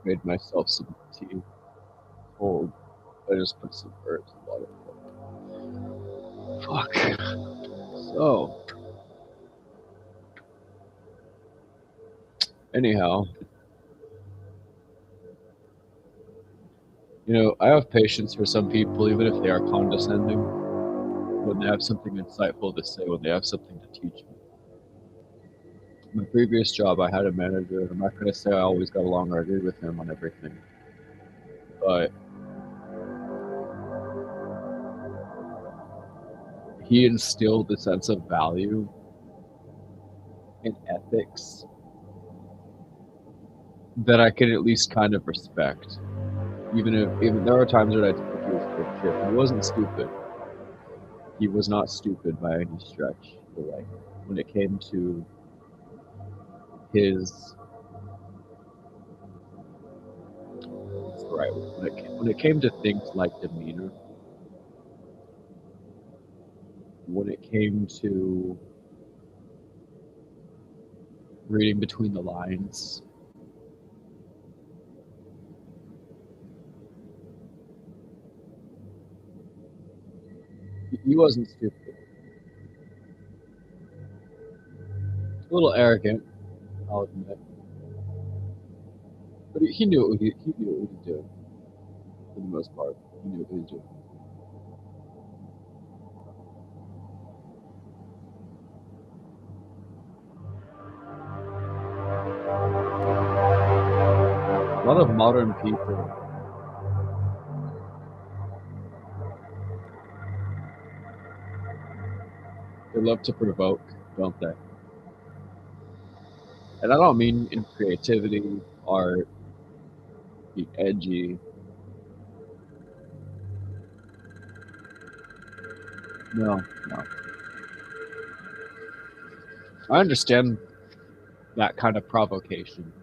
Made myself some tea. Cold. I just put some herbs and water. Fuck. So, anyhow, I have patience for some people, even if they are condescending, when they have something insightful to say, when they have something to teach me. My previous job, I had a manager, and I'm not going to say I always got along or agreed with him on everything, but he instilled a sense of value and ethics that I could at least kind of respect. Even there are times when I think he was full of shit. He wasn't stupid. He was not stupid by any stretch. But like when it came to his when it came to things like demeanor, when it came to reading between the lines, he wasn't stupid. A little arrogant, I'll admit, but he knew what he knew what he was doing. For the most part, he knew what he was doing. A lot of modern people they love to provoke, don't they? And I don't mean in creativity, art, be edgy. No. I understand that kind of provocation.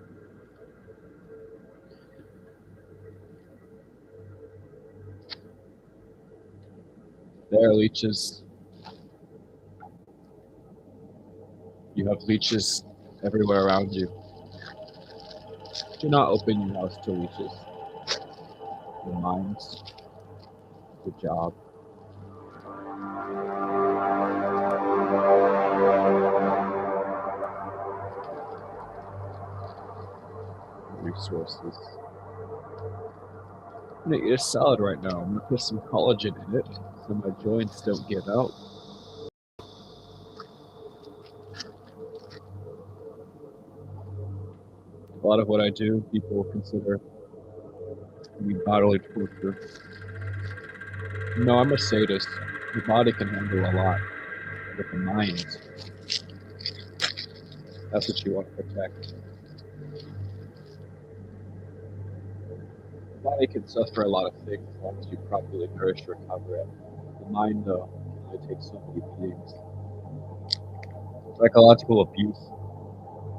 There are leeches. You have leeches everywhere around you. Do not open your house to leeches. Your minds. Good job. Resources. I'm gonna eat a salad right now. I'm gonna put some collagen in it so my joints don't give out. A lot of what I do, people consider me bodily torture. No, I'm a sadist. The body can handle a lot, but the mind, that's what you want to protect. The body can suffer a lot of things as long as you properly nourish and recover it. The mind, though, can only take so many beatings. Psychological abuse,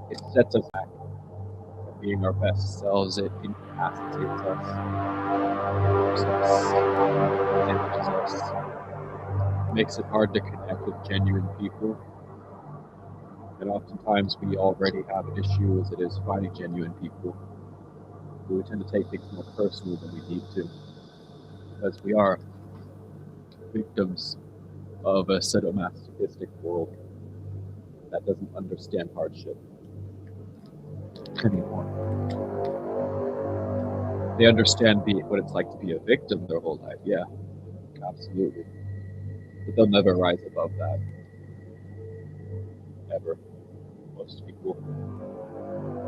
it sets us back from being our best selves. It incapacitates us, damages us, makes it hard to connect with genuine people. And oftentimes we already have an issue as it is finding genuine people. We tend to take things more personally than we need to, because we are victims of a sadomasochistic world that doesn't understand hardship anymore. They understand what it's like to be a victim their whole life, yeah, absolutely. But they'll never rise above that. Ever. Most people.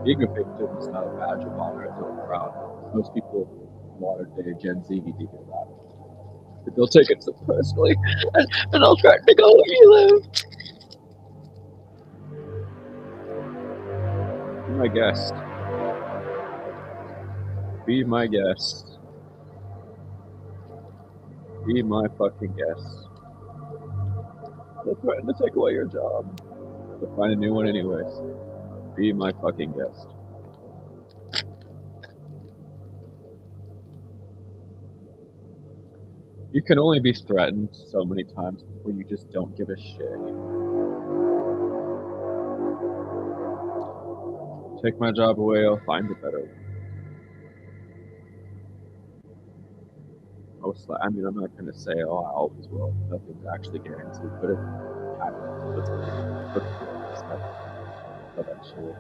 Being a victim is not a badge of honor, it's a proud. Most people, modern day Gen Z, need to hear that. But they'll take it so personally, and they'll try to go where you live. Be my guest. Be my guest. Be my fucking guest. They're threatening to take away your job. They'll find a new one anyways. Be my fucking guest. You can only be threatened so many times before you just don't give a shit anymore. Take my job away, I'll find a better one. I mean, I'm not going to say, oh, I always will. Nothing's actually guaranteed, but if let's eventually.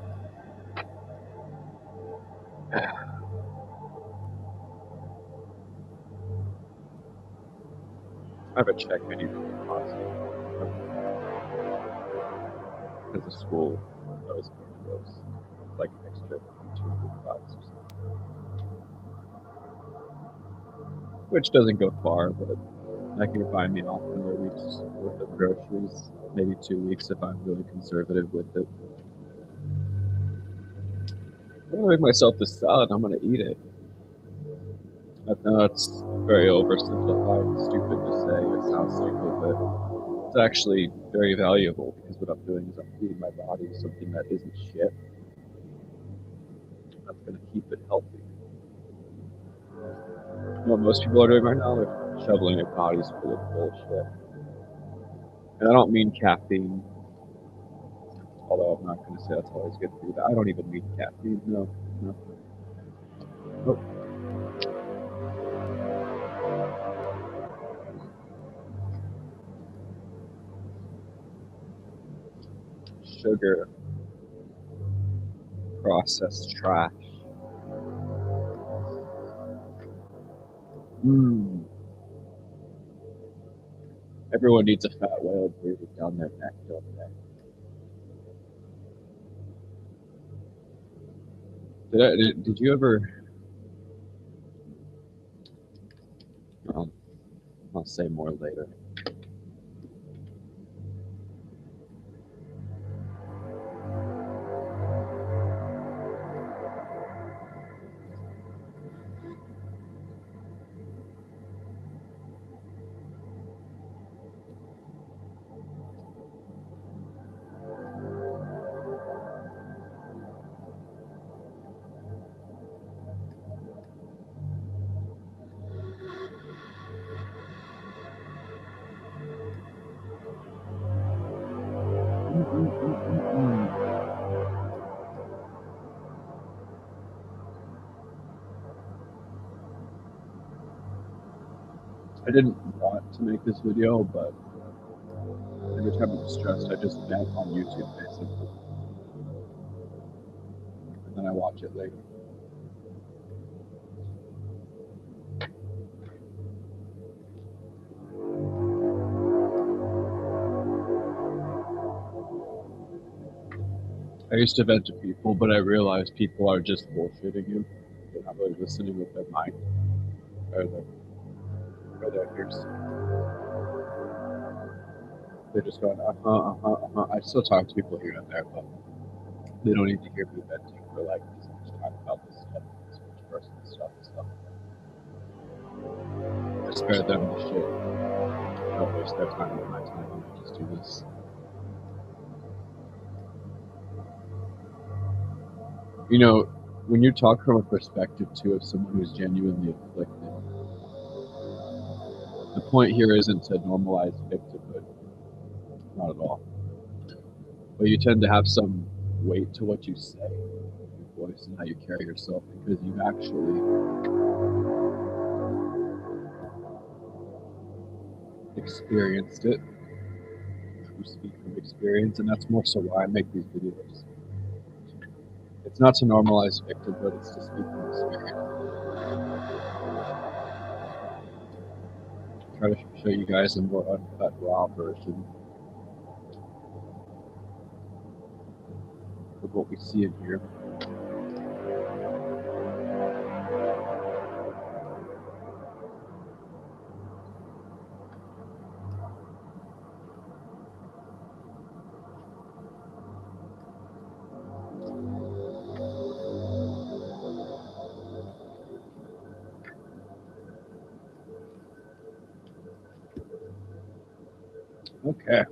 I have a check I need to deposit because the school knows it goes like an extra $200 or something, which doesn't go far, but that can buy me off in a week's worth of groceries, maybe 2 weeks if I'm really conservative with it. I'm gonna make myself this salad. I'm gonna eat it. I know it's very oversimplified and stupid to say. It sounds stupid, but it's actually very valuable because what I'm doing is I'm feeding my body something that isn't shit. That's gonna keep it healthy. What most people are doing right now, they're shoveling their bodies full of bullshit. And I don't mean caffeine, although I'm not going to say that's always good for you. I don't even mean caffeine. No. Oh. Sugar, processed trash. Everyone needs a fat whale breathing down their neck, don't they? Did you ever? I'll say more later. I didn't want to make this video, but every time I'm stressed, I just vent on YouTube, basically. And then I watch it later. I used to vent to people, but I realized people are just bullshitting you. They're not really listening with their mind or their ears. They're just going, I still talk to people here and there, but they don't need to hear me venting for like this much time about this stuff, this much personal stuff and stuff. I spare them the shit. I don't waste their time with my time. I just do this. You know, when you talk from a perspective too of someone who's genuinely afflicted, the point here isn't to normalize victimhood. Not at all. But you tend to have some weight to what you say, your voice, and how you carry yourself because you've actually experienced it. You speak from experience, and that's more so why I make these videos. It's not to normalize victimhood, it's to speak from experience. Try to show you guys a more uncut, raw version of what we see in here. Okay.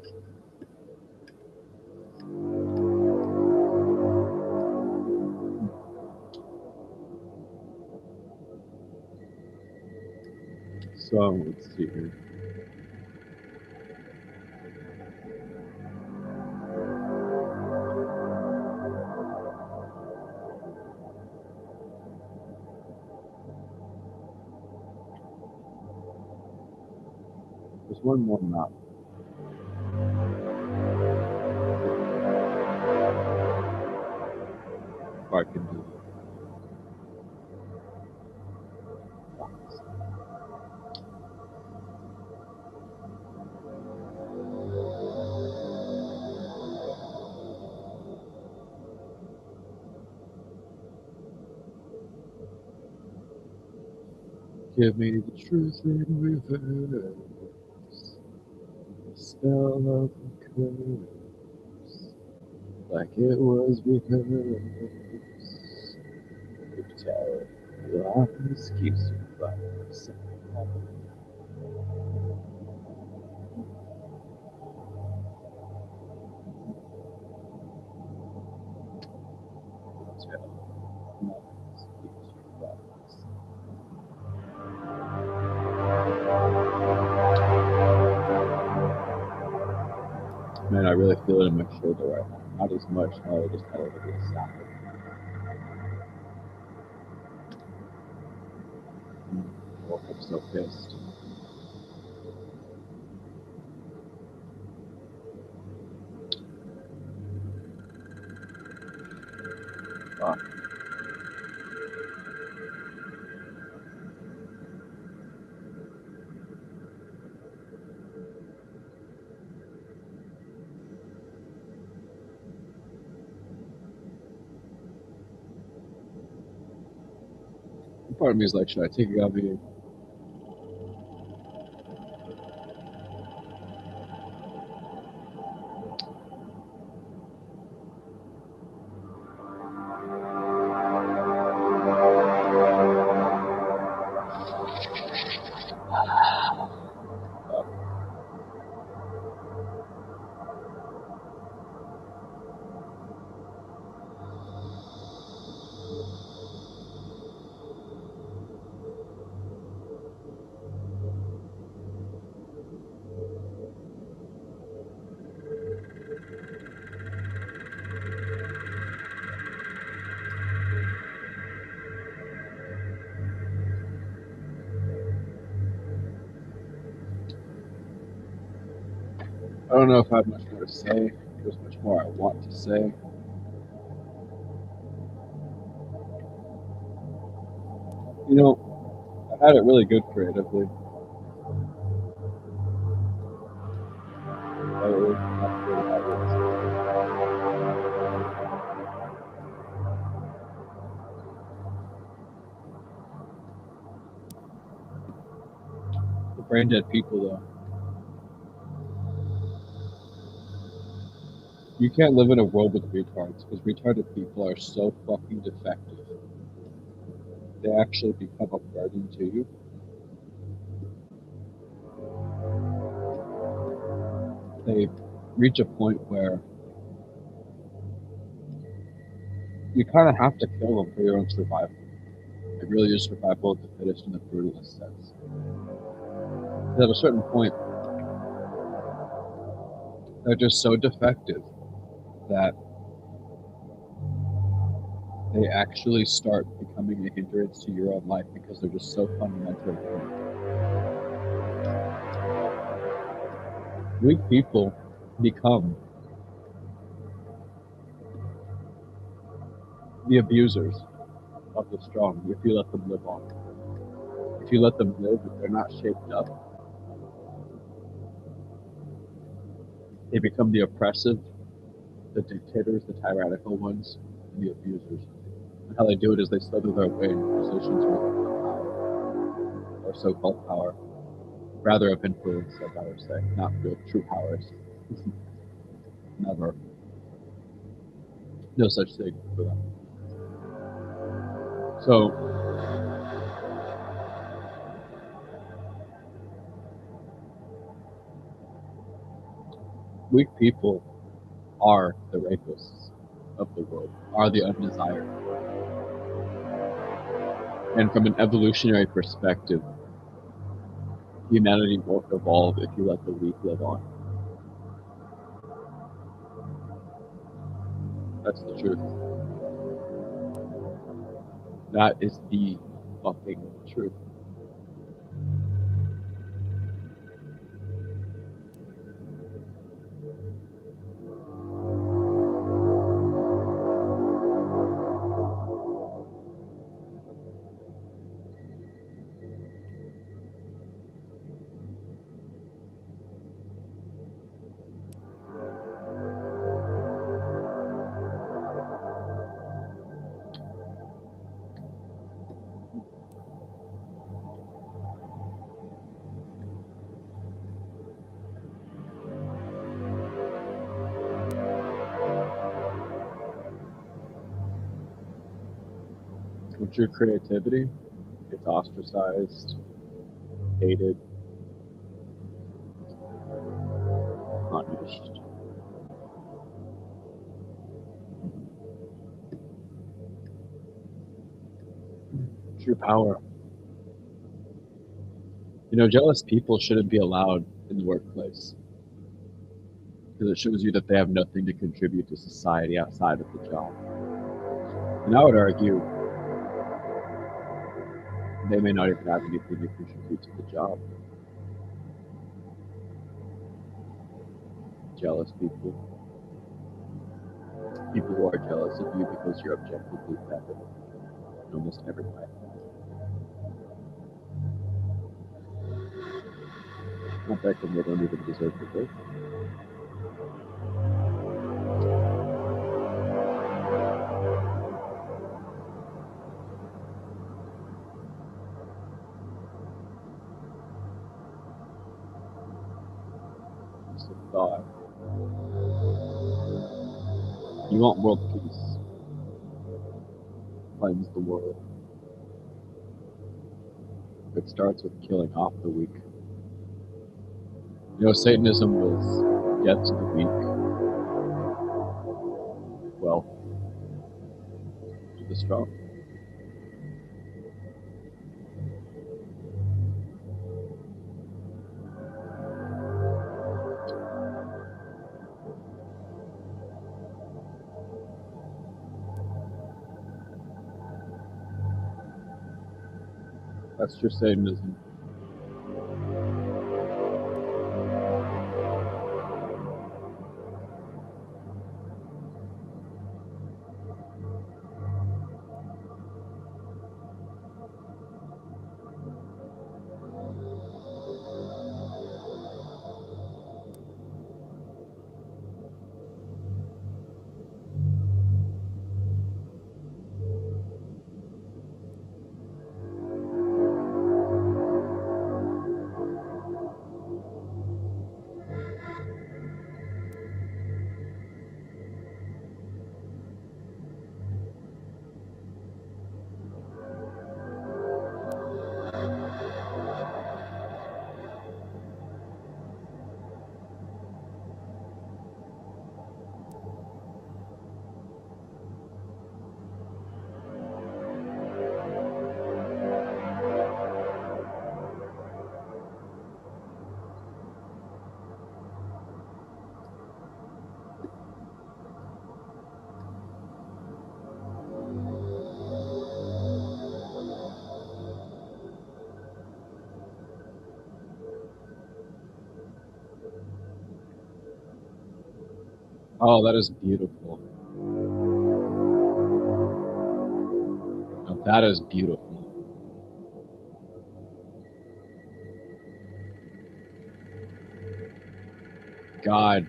So, let's see here. There's one more map. Or I can do Give me the truth in reverse. The spell of the curse. Like it was rehearsed. You tell your excuse but Man, I really feel it in my shoulder right now. Not as much now, I just had a little bit of sound. Oh, I'm so pissed. Fuck. Part of me is like, should I take a Gavi? I don't know if I have much more to say. There's much more I want to say. You know, I had it really good creatively. But it was not good habits. The brain dead people, though. You can't live in a world with retards because retarded people are so fucking defective. They actually become a burden to you. They reach a point where you kind of have to kill them for your own survival. It really is survival of the fittest in the brutalist sense. At a certain point, they're just so defective that they actually start becoming a hindrance to your own life because they're just so fundamentally different. Weak people become the abusers of the strong if you let them live on. If you let them live, if they're not shaped up, they become the oppressive, the dictators, the tyrannical ones, and the abusers. And how they do it is they slither their way into positions of power, or so-called power, rather of influence, as I would say, not real true powers. Never. No such thing for them. So, weak people are the rapists of the world, are the undesired. And from an evolutionary perspective, humanity won't evolve if you let the weak live on. That's the truth. That is the fucking truth. With your creativity, it's ostracized, hated, not used. True power. You know, jealous people shouldn't be allowed in the workplace because it shows you that they have nothing to contribute to society outside of the job. And I would argue they may not even have anything to contribute to the job. Jealous people. People who are jealous of you because you're objectively better in almost every way. Not that they don't even deserve the break. Just a thought. You want world peace. Cleanse the world. It starts with killing off the weak. You know, Satanism was death to the weak, wealth to the strong. That's true Satanism. Oh, that is beautiful. Oh, that is beautiful. God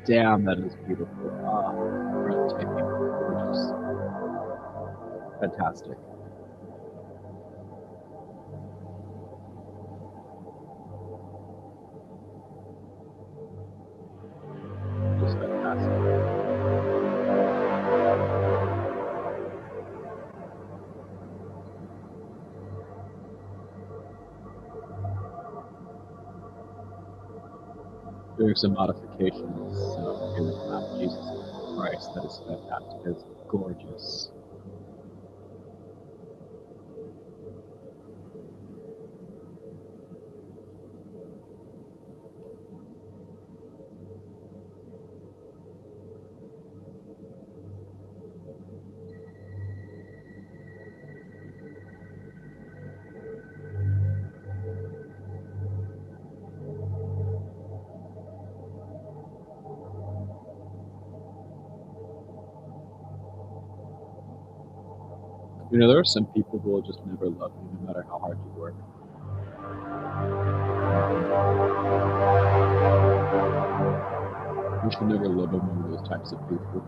damn, that is beautiful. Ah, breathtaking, gorgeous, fantastic. Just fantastic. Doing some modifications in the map of Jesus Christ that is fantastic. It's gorgeous. You know, there are some people who will just never love you no matter how hard you work. You should never live among those types of people.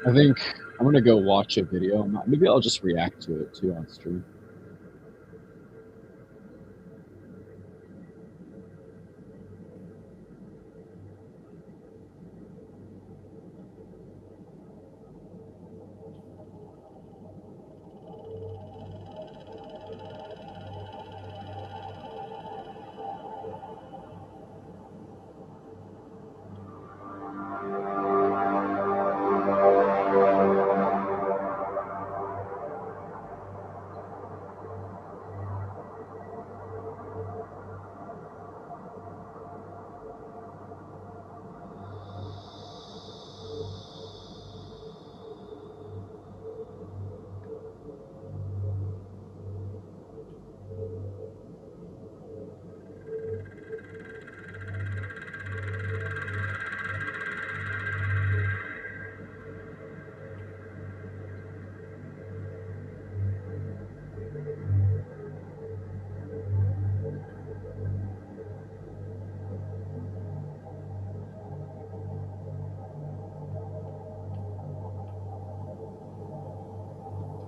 I think I'm gonna go watch a video. Maybe I'll just react to it too on stream.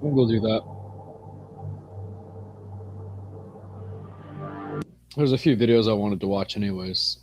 I'm gonna go do that. There's a few videos I wanted to watch anyways.